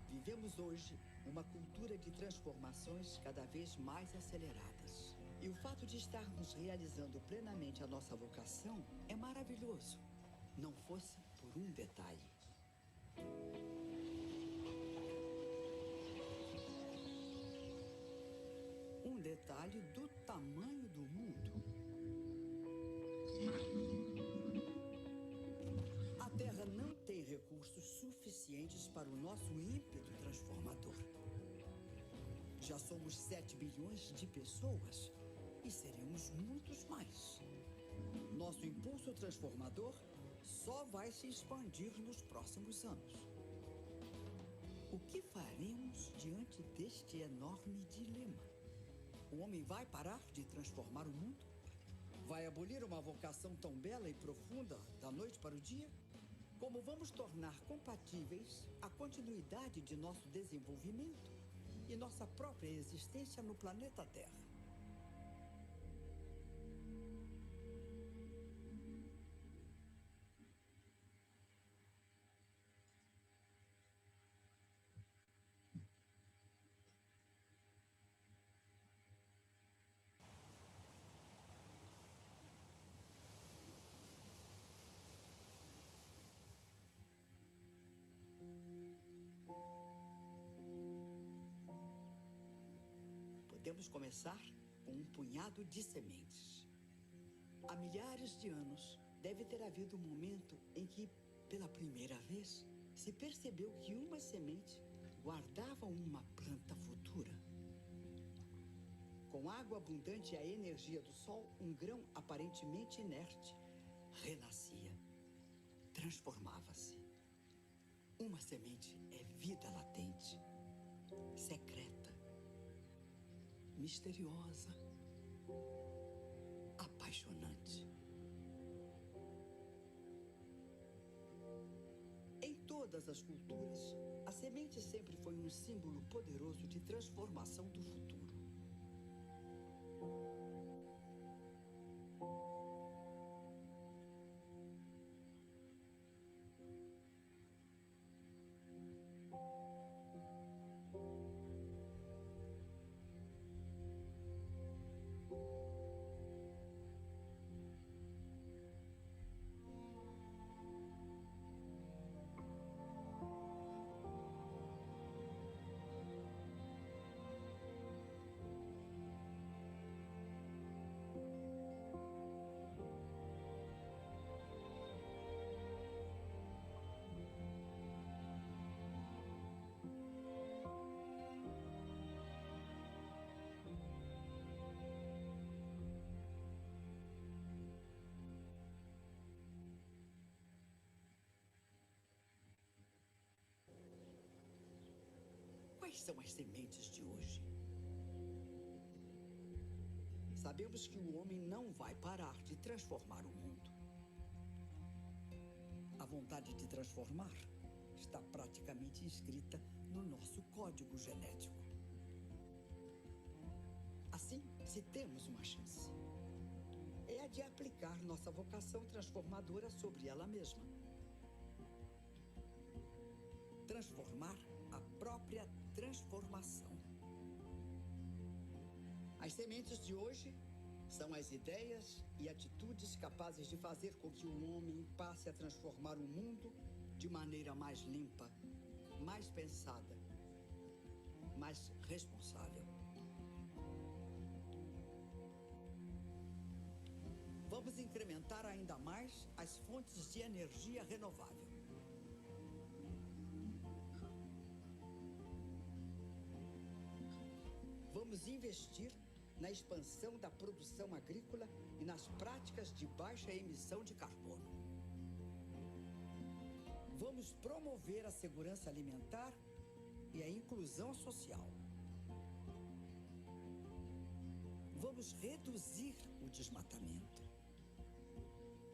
Vivemos hoje uma cultura de transformações cada vez mais aceleradas. E o fato de estarmos realizando plenamente a nossa vocação é maravilhoso, não fosse por um detalhe. Um detalhe do tamanho do mundo. A Terra não tem recursos suficientes para o nosso ímpeto transformador. Já somos 7 bilhões de pessoas e seremos muitos mais. Nosso impulso transformador só vai se expandir nos próximos anos. O que faremos diante deste enorme dilema? O homem vai parar de transformar o mundo? Vai abolir uma vocação tão bela e profunda da noite para o dia? Como vamos tornar compatíveis a continuidade de nosso desenvolvimento e nossa própria existência no planeta Terra? Podemos começar com um punhado de sementes. Há milhares de anos, deve ter havido um momento em que, pela primeira vez, se percebeu que uma semente guardava uma planta futura. Com água abundante e a energia do sol, um grão aparentemente inerte renascia, transformava-se. Uma semente é vida latente, secreta, misteriosa, apaixonante. Em todas as culturas, a semente sempre foi um símbolo poderoso de transformação do futuro. Quais são as sementes de hoje? Sabemos que o homem não vai parar de transformar o mundo. A vontade de transformar está praticamente inscrita no nosso código genético. Assim, se temos uma chance, é a de aplicar nossa vocação transformadora sobre ela mesma. Transformar a própria transformação. As sementes de hoje são as ideias e atitudes capazes de fazer com que o homem passe a transformar o mundo de maneira mais limpa, mais pensada, mais responsável. Vamos incrementar ainda mais as fontes de energia renovável. Vamos investir na expansão da produção agrícola e nas práticas de baixa emissão de carbono. Vamos promover a segurança alimentar e a inclusão social. Vamos reduzir o desmatamento.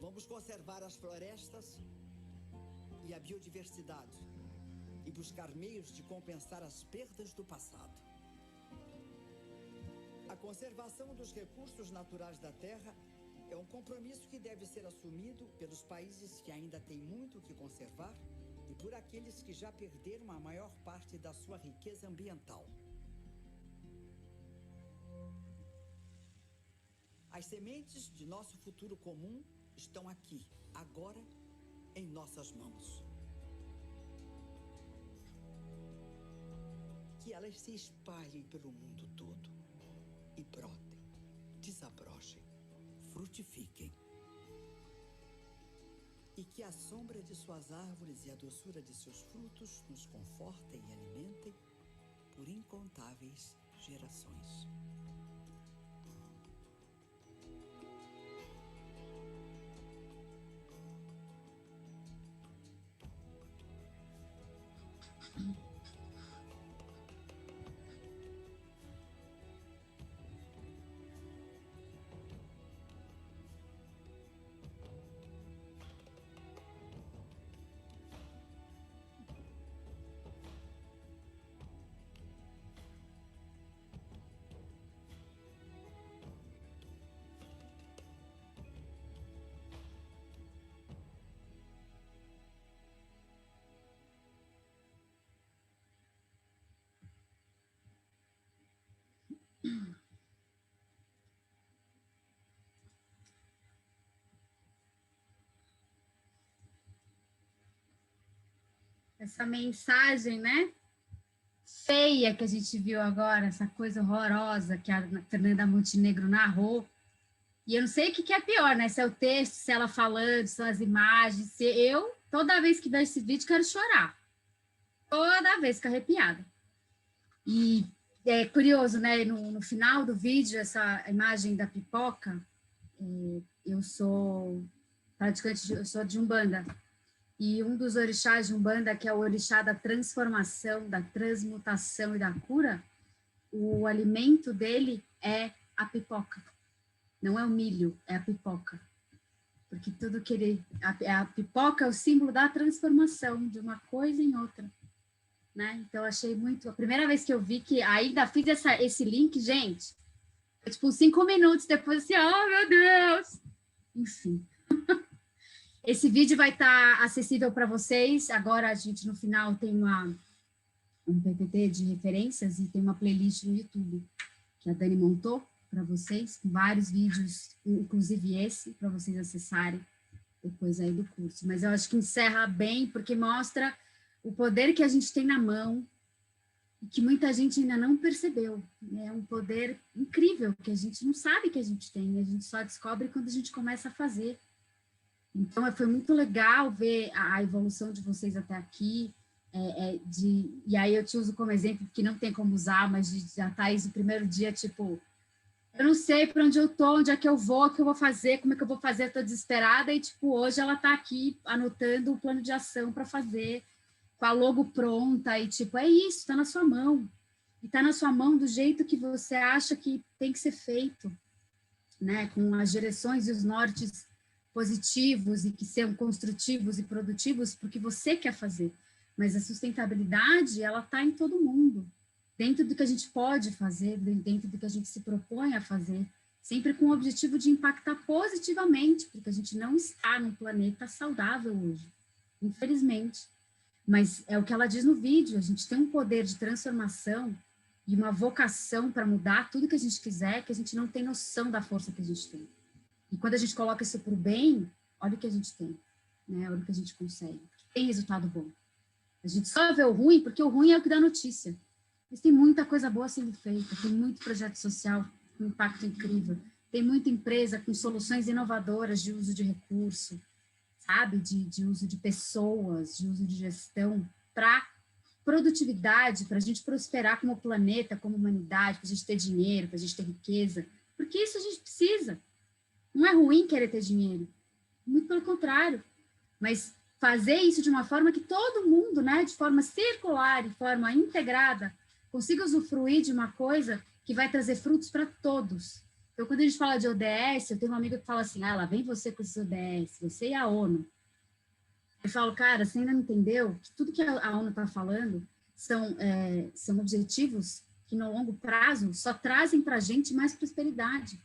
Vamos conservar as florestas e a biodiversidade e buscar meios de compensar as perdas do passado. A conservação dos recursos naturais da Terra é um compromisso que deve ser assumido pelos países que ainda têm muito o que conservar e por aqueles que já perderam a maior parte da sua riqueza ambiental. As sementes de nosso futuro comum estão aqui, agora, em nossas mãos. Que elas se espalhem pelo mundo todo e brotem, desabrochem, frutifiquem. E que a sombra de suas árvores e a doçura de seus frutos nos confortem e alimentem por incontáveis gerações. Essa mensagem, né? Feia que a gente viu agora, essa coisa horrorosa que a Fernanda Montenegro narrou. E eu não sei o que é pior, né? Se é o texto, se ela falando, se são as imagens. Se eu, toda vez que vejo esse vídeo, quero chorar. Toda vez, fico arrepiada. E é curioso, né? No final do vídeo, essa imagem da pipoca, eu sou praticante, eu sou de Umbanda. E um dos orixás de Umbanda, que é o orixá da transformação, da transmutação e da cura, o alimento dele é a pipoca. Não é o milho, é a pipoca. Porque tudo que ele... A pipoca é o símbolo da transformação de uma coisa em outra. Né? Então, achei muito... A primeira vez que eu vi que ainda fiz esse link, gente, foi tipo 5 minutos depois, assim, oh, meu Deus! Enfim. Esse vídeo vai estar acessível para vocês. Agora, a gente, no final, tem um PPT de referências e tem uma playlist no YouTube que a Dani montou para vocês, com vários vídeos, inclusive esse, para vocês acessarem depois aí do curso. Mas eu acho que encerra bem, porque mostra o poder que a gente tem na mão e que muita gente ainda não percebeu. É um poder incrível que a gente não sabe que a gente tem, a gente só descobre quando a gente começa a fazer. Então, foi muito legal ver a evolução de vocês até aqui, e aí eu te uso como exemplo, que não tem como usar, mas a Thaís, no primeiro dia, tipo, eu não sei para onde eu estou, onde é que eu vou, o que eu vou fazer, como é que eu vou fazer, estou desesperada, e, tipo, hoje ela está aqui anotando o plano de ação para fazer, com a logo pronta, e, tipo, é isso, está na sua mão, e está na sua mão do jeito que você acha que tem que ser feito, né, com as direções e os nortes positivos e que sejam construtivos e produtivos porque você quer fazer. Mas a sustentabilidade, ela está em todo mundo, dentro do que a gente pode fazer, dentro do que a gente se propõe a fazer, sempre com o objetivo de impactar positivamente, porque a gente não está num planeta saudável hoje, infelizmente. Mas é o que ela diz no vídeo, a gente tem um poder de transformação e uma vocação para mudar tudo que a gente quiser, que a gente não tem noção da força que a gente tem. E quando a gente coloca isso para o bem, olha o que a gente tem, né? Olha o que a gente consegue. Tem resultado bom. A gente só vê o ruim, porque o ruim é o que dá notícia. Mas tem muita coisa boa sendo feita, tem muito projeto social com impacto incrível, tem muita empresa com soluções inovadoras de uso de recurso, sabe? De uso de pessoas, de uso de gestão, para produtividade, para a gente prosperar como planeta, como humanidade, para a gente ter dinheiro, para a gente ter riqueza, porque isso a gente precisa. Não é ruim querer ter dinheiro, muito pelo contrário, mas fazer isso de uma forma que todo mundo, né, de forma circular, de forma integrada, consiga usufruir de uma coisa que vai trazer frutos para todos. Então, quando a gente fala de ODS, eu tenho uma amiga que fala assim, lá vem você com esses ODS, você e a ONU. Eu falo, cara, você ainda não entendeu que tudo que a ONU está falando são objetivos que, no longo prazo, só trazem para a gente mais prosperidade.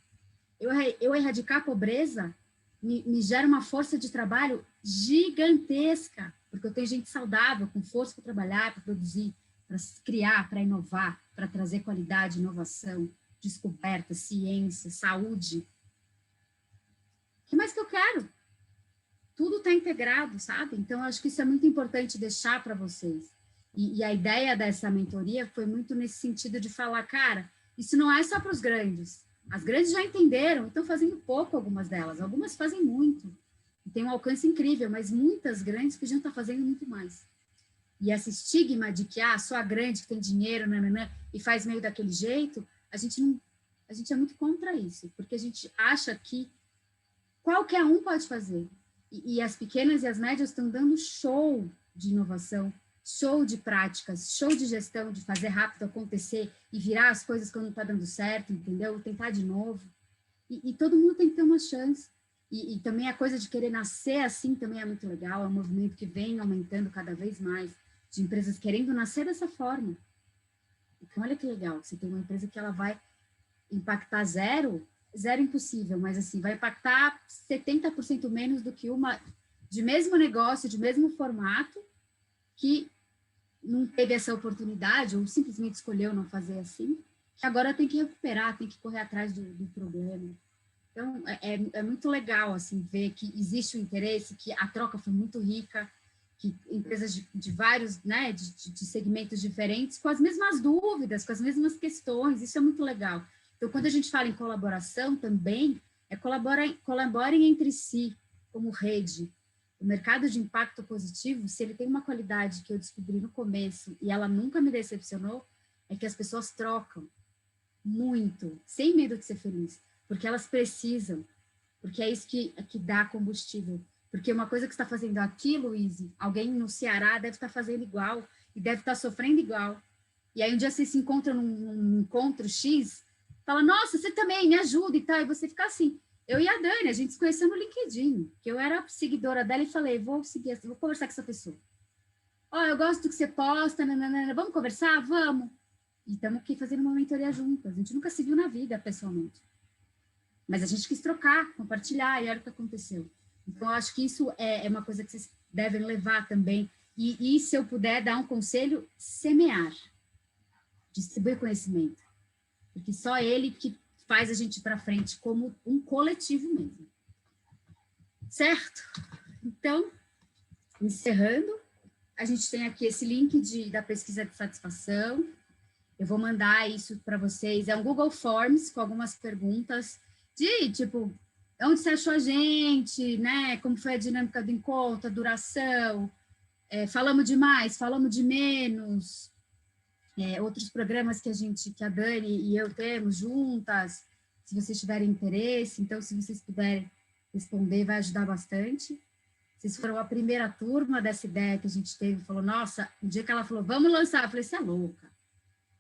Eu erradicar a pobreza me gera uma força de trabalho gigantesca, porque eu tenho gente saudável, com força para trabalhar, para produzir, para criar, para inovar, para trazer qualidade, inovação, descoberta, ciência, saúde. O que mais que eu quero? Tudo está integrado, sabe? Então, eu acho que isso é muito importante deixar para vocês. E a ideia dessa mentoria foi muito nesse sentido de falar, cara, isso não é só para os grandes. As grandes já entenderam, estão fazendo pouco algumas delas, algumas fazem muito, e tem um alcance incrível, mas muitas grandes podiam estar fazendo muito mais. E esse estigma de que, só a grande que tem dinheiro, nananã, e faz meio daquele jeito, a gente é muito contra isso, porque a gente acha que qualquer um pode fazer. E as pequenas e as médias estão dando show de inovação, show de práticas, show de gestão, de fazer rápido acontecer e virar as coisas quando não está dando certo, entendeu? Tentar de novo. E todo mundo tem que ter uma chance. E também a coisa de querer nascer assim também é muito legal, é um movimento que vem aumentando cada vez mais, de empresas querendo nascer dessa forma. Então, olha que legal, você tem uma empresa que ela vai impactar zero impossível, mas assim, vai impactar 70% menos do que uma de mesmo negócio, de mesmo formato, que não teve essa oportunidade ou simplesmente escolheu não fazer assim, que agora tem que recuperar, tem que correr atrás do problema. Então, é muito legal, assim, ver que existe um interesse, que a troca foi muito rica, que empresas de vários, né, de segmentos diferentes, com as mesmas dúvidas, com as mesmas questões, isso é muito legal. Então, quando a gente fala em colaboração também, colaborem entre si, como rede. O mercado de impacto positivo, se ele tem uma qualidade que eu descobri no começo, e ela nunca me decepcionou, é que as pessoas trocam muito, sem medo de ser feliz, porque elas precisam, porque é isso que dá combustível. Porque uma coisa que você está fazendo aqui, Luiz, alguém no Ceará deve estar fazendo igual, e deve estar sofrendo igual. E aí um dia você se encontra num encontro X, fala, nossa, você também, me ajuda e tal, e você fica assim. Eu e a Dani, a gente se conheceu no LinkedIn, que eu era seguidora dela e falei, vou conversar com essa pessoa. Ó, eu gosto do que você posta, nananana, vamos conversar? Vamos. E estamos aqui fazendo uma mentoria juntas. A gente nunca se viu na vida, pessoalmente. Mas a gente quis trocar, compartilhar, e olha o que aconteceu. Então, eu acho que isso é uma coisa que vocês devem levar também. E se eu puder dar um conselho, semear. Distribuir conhecimento. Porque só ele que faz a gente ir para frente como um coletivo mesmo. Certo? Então, encerrando, a gente tem aqui esse link da pesquisa de satisfação. Eu vou mandar isso para vocês. É um Google Forms com algumas perguntas de, tipo, onde você achou a gente, né? Como foi a dinâmica do encontro, a duração, falamos de mais, falamos de menos, outros programas que a Dani e eu temos juntas, se vocês tiverem interesse. Então, se vocês puderem responder, vai ajudar bastante. Vocês foram a primeira turma dessa ideia que a gente teve, falou, nossa, o dia que ela falou, vamos lançar, eu falei, você é louca.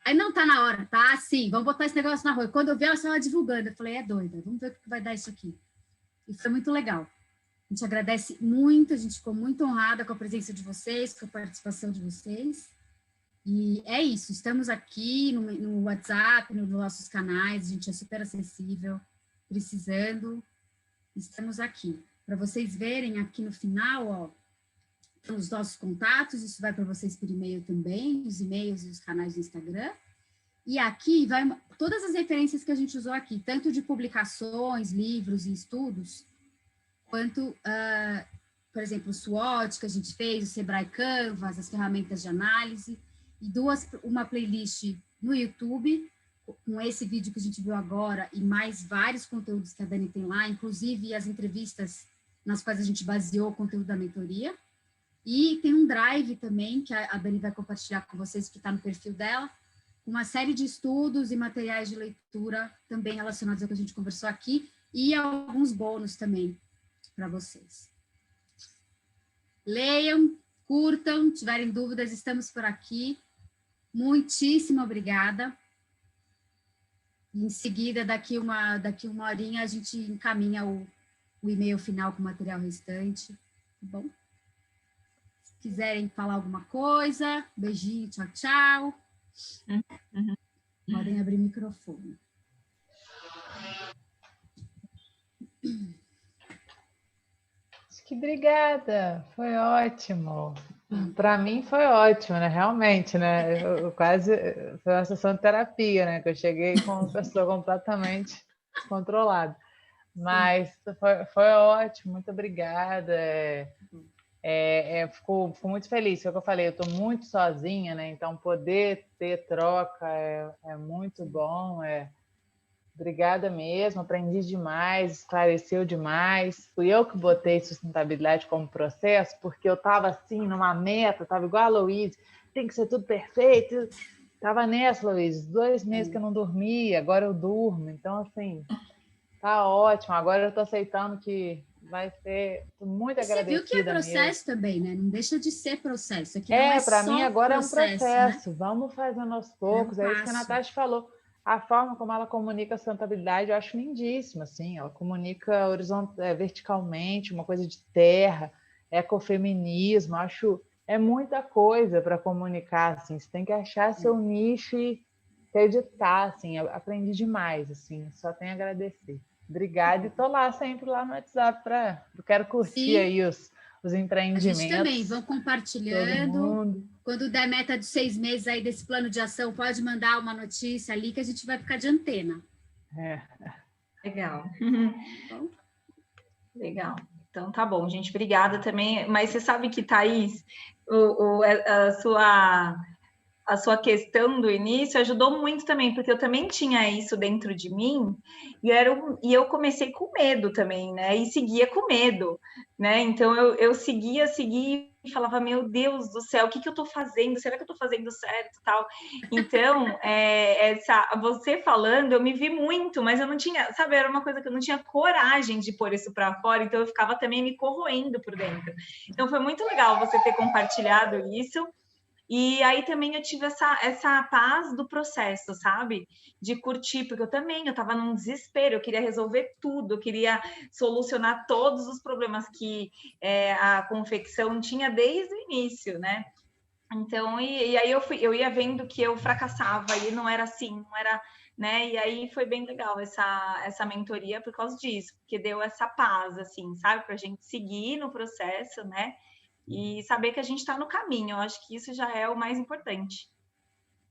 Aí, não, tá na hora, tá? Sim, vamos botar esse negócio na rua. E quando eu vi, ela estava divulgando, eu falei, é doida, vamos ver o que vai dar isso aqui. E foi muito legal. A gente agradece muito, a gente ficou muito honrada com a presença de vocês, com a participação de vocês. E é isso, estamos aqui no WhatsApp, nos nossos canais, a gente é super acessível, precisando, estamos aqui. Para vocês verem aqui no final, ó, os nossos contatos, isso vai para vocês por e-mail também, os e-mails e os canais do Instagram. E aqui vai todas as referências que a gente usou aqui, tanto de publicações, livros e estudos, quanto, por exemplo, o SWOT que a gente fez, o Sebrae Canvas, as ferramentas de análise, e uma playlist no YouTube, com esse vídeo que a gente viu agora, e mais vários conteúdos que a Dani tem lá, inclusive as entrevistas nas quais a gente baseou o conteúdo da mentoria. E tem um drive também, que a Dani vai compartilhar com vocês, que está no perfil dela, uma série de estudos e materiais de leitura também relacionados ao que a gente conversou aqui, e alguns bônus também para vocês. Leiam, curtam, tiverem dúvidas, estamos por aqui. Muitíssimo obrigada. Em seguida, daqui uma horinha, a gente encaminha o e-mail final com o material restante, tá bom? Se quiserem falar alguma coisa, beijinho, tchau, tchau. Podem abrir o microfone. Que obrigada, foi ótimo. Para mim foi ótimo, né? Realmente, né? Eu quase foi uma sessão de terapia, né? Que eu cheguei com uma pessoa completamente descontrolada. Mas foi ótimo, muito obrigada. Fico muito feliz, foi o que eu falei, eu estou muito sozinha, né? Então poder ter troca é muito bom. Obrigada mesmo, aprendi demais, esclareceu demais. Fui eu que botei sustentabilidade como processo, porque eu estava assim, numa meta, estava igual a Luiz, tem que ser tudo perfeito. Estava nessa, Luiz, 2 meses que eu não dormia, agora eu durmo. Então, assim, tá ótimo. Agora eu estou aceitando que vai ser muito agradecida. Você viu que é processo mesmo também, né? Não deixa de ser processo. Aqui não para mim agora processo, é um processo. Né? Vamos fazendo aos poucos. É isso que a Natasha falou. A forma como ela comunica a sustentabilidade eu acho lindíssima, assim. Ela comunica verticalmente, uma coisa de terra, ecofeminismo. Acho muita coisa para comunicar, assim. Você tem que achar seu nicho e acreditar, assim. Eu aprendi demais, assim. Só tenho a agradecer. Obrigada, e estou lá sempre lá no WhatsApp eu quero curtir aí os empreendimentos. A gente também, vão compartilhando. Quando der meta de 6 meses aí desse plano de ação, pode mandar uma notícia ali que a gente vai ficar de antena. Legal. Bom? Legal. Então, tá bom, gente. Obrigada também. Mas você sabe que, Thaís, a sua questão do início ajudou muito também, porque eu também tinha isso dentro de mim, e eu comecei com medo também, né? E seguia com medo, né? Então, eu seguia e falava, meu Deus do céu, o que eu tô fazendo? Será que eu tô fazendo certo? Tal. Então, você falando, eu me vi muito, mas eu não tinha, sabe, era uma coisa que eu não tinha coragem de pôr isso para fora, então eu ficava também me corroendo por dentro. Então, foi muito legal você ter compartilhado isso. E aí também eu tive essa paz do processo, sabe? De curtir, porque eu estava num desespero, eu queria resolver tudo, eu queria solucionar todos os problemas que a confecção tinha desde o início, né? Então, e aí eu ia vendo que eu fracassava, e não era assim, não era, né? E aí foi bem legal essa mentoria por causa disso, porque deu essa paz, assim, sabe? Pra gente seguir no processo, né? E saber que a gente está no caminho. Eu acho que isso já é o mais importante.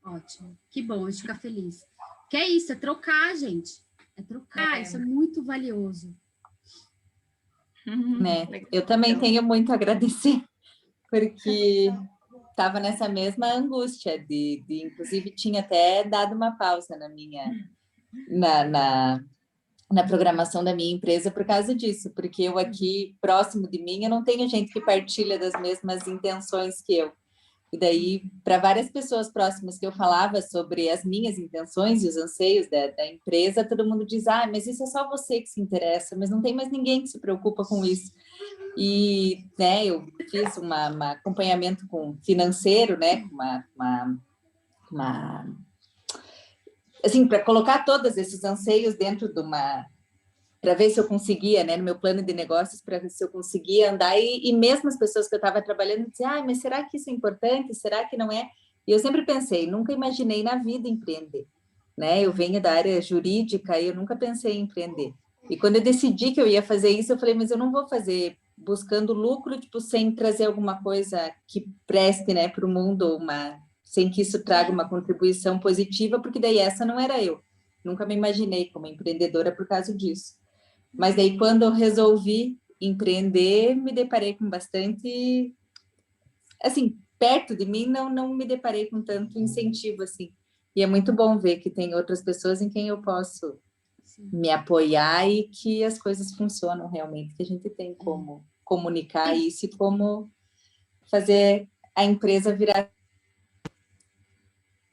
Ótimo. Que bom, a gente fica feliz. Que é isso, é trocar, gente. É trocar, isso é muito valioso. Né? Eu também tenho muito a agradecer, porque estava nessa mesma angústia inclusive, tinha até dado uma pausa na programação da minha empresa por causa disso, porque eu aqui, próximo de mim, eu não tenho gente que partilha das mesmas intenções que eu. E daí, para várias pessoas próximas que eu falava sobre as minhas intenções e os anseios da empresa, todo mundo diz, mas isso é só você que se interessa, mas não tem mais ninguém que se preocupa com isso. E, né, eu fiz um acompanhamento financeiro, né, assim, para colocar todos esses anseios dentro de para ver se eu conseguia, né, no meu plano de negócios, para ver se eu conseguia andar, e mesmo as pessoas que eu estava trabalhando diziam, mas será que isso é importante? Será que não é? E eu sempre pensei, nunca imaginei na vida empreender, né? Eu venho da área jurídica e eu nunca pensei em empreender. E quando eu decidi que eu ia fazer isso, eu falei, mas eu não vou fazer buscando lucro, tipo, sem trazer alguma coisa que preste, né, para o mundo, sem que isso traga uma contribuição positiva, porque daí essa não era eu. Nunca me imaginei como empreendedora por causa disso. Mas daí, quando eu resolvi empreender, me deparei com bastante... Assim, perto de mim, não me deparei com tanto incentivo, assim. E é muito bom ver que tem outras pessoas em quem eu posso me apoiar e que as coisas funcionam realmente, que a gente tem como comunicar isso e como fazer a empresa virar.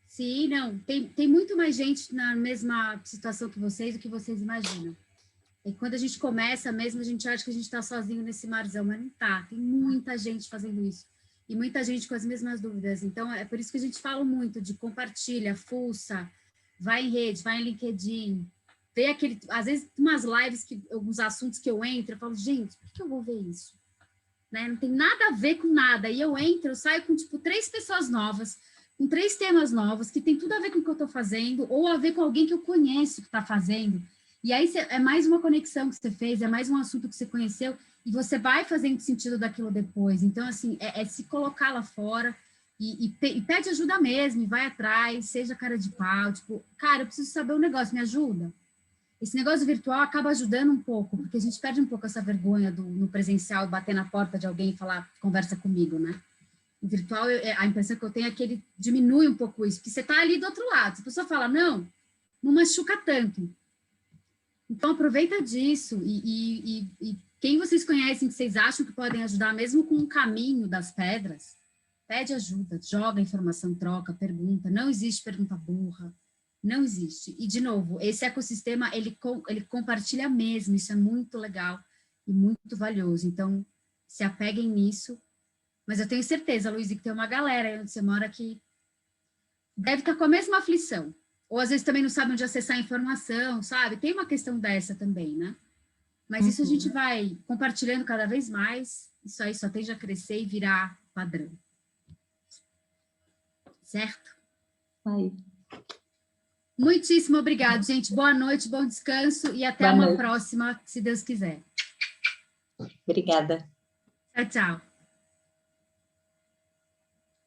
Sim, não, tem muito mais gente na mesma situação que vocês do que vocês imaginam. E quando a gente começa mesmo, a gente acha que a gente está sozinho nesse marzão, mas não tá. Tem muita gente fazendo isso. E muita gente com as mesmas dúvidas. Então, é por isso que a gente fala muito de compartilha, fuça, vai em rede, vai em LinkedIn, vê às vezes, umas lives, alguns assuntos que eu entro, eu falo, gente, por que eu vou ver isso? Né? Não tem nada a ver com nada. E eu saio com, 3 pessoas novas, com 3 temas novos, que tem tudo a ver com o que eu estou fazendo, ou a ver com alguém que eu conheço que está fazendo. E aí é mais uma conexão que você fez, é mais um assunto que você conheceu, e você vai fazendo sentido daquilo depois. Então, assim, é se colocar lá fora e pede ajuda mesmo, e vai atrás, seja cara de pau, tipo, cara, eu preciso saber um negócio, me ajuda? Esse negócio virtual acaba ajudando um pouco, porque a gente perde um pouco essa vergonha no presencial, bater na porta de alguém e falar, conversa comigo, né? O virtual, a impressão que eu tenho é que ele diminui um pouco isso, porque você está ali do outro lado, se a pessoa fala, não machuca tanto. Então, aproveita disso, e quem vocês conhecem que vocês acham que podem ajudar, mesmo com o caminho das pedras, pede ajuda, joga informação, troca, pergunta, não existe pergunta burra, não existe. E, de novo, esse ecossistema, ele compartilha mesmo, isso é muito legal e muito valioso. Então, se apeguem nisso. Mas eu tenho certeza, Luiz, que tem uma galera aí onde você mora que deve estar com a mesma aflição. Ou, às vezes, também não sabe onde acessar a informação, sabe? Tem uma questão dessa também, né? Mas isso a gente vai compartilhando cada vez mais. Isso aí só tende a crescer e virar padrão. Certo? Aí. Muitíssimo obrigado, gente. Boa noite, bom descanso e até uma próxima, se Deus quiser. Obrigada. Tchau, tchau.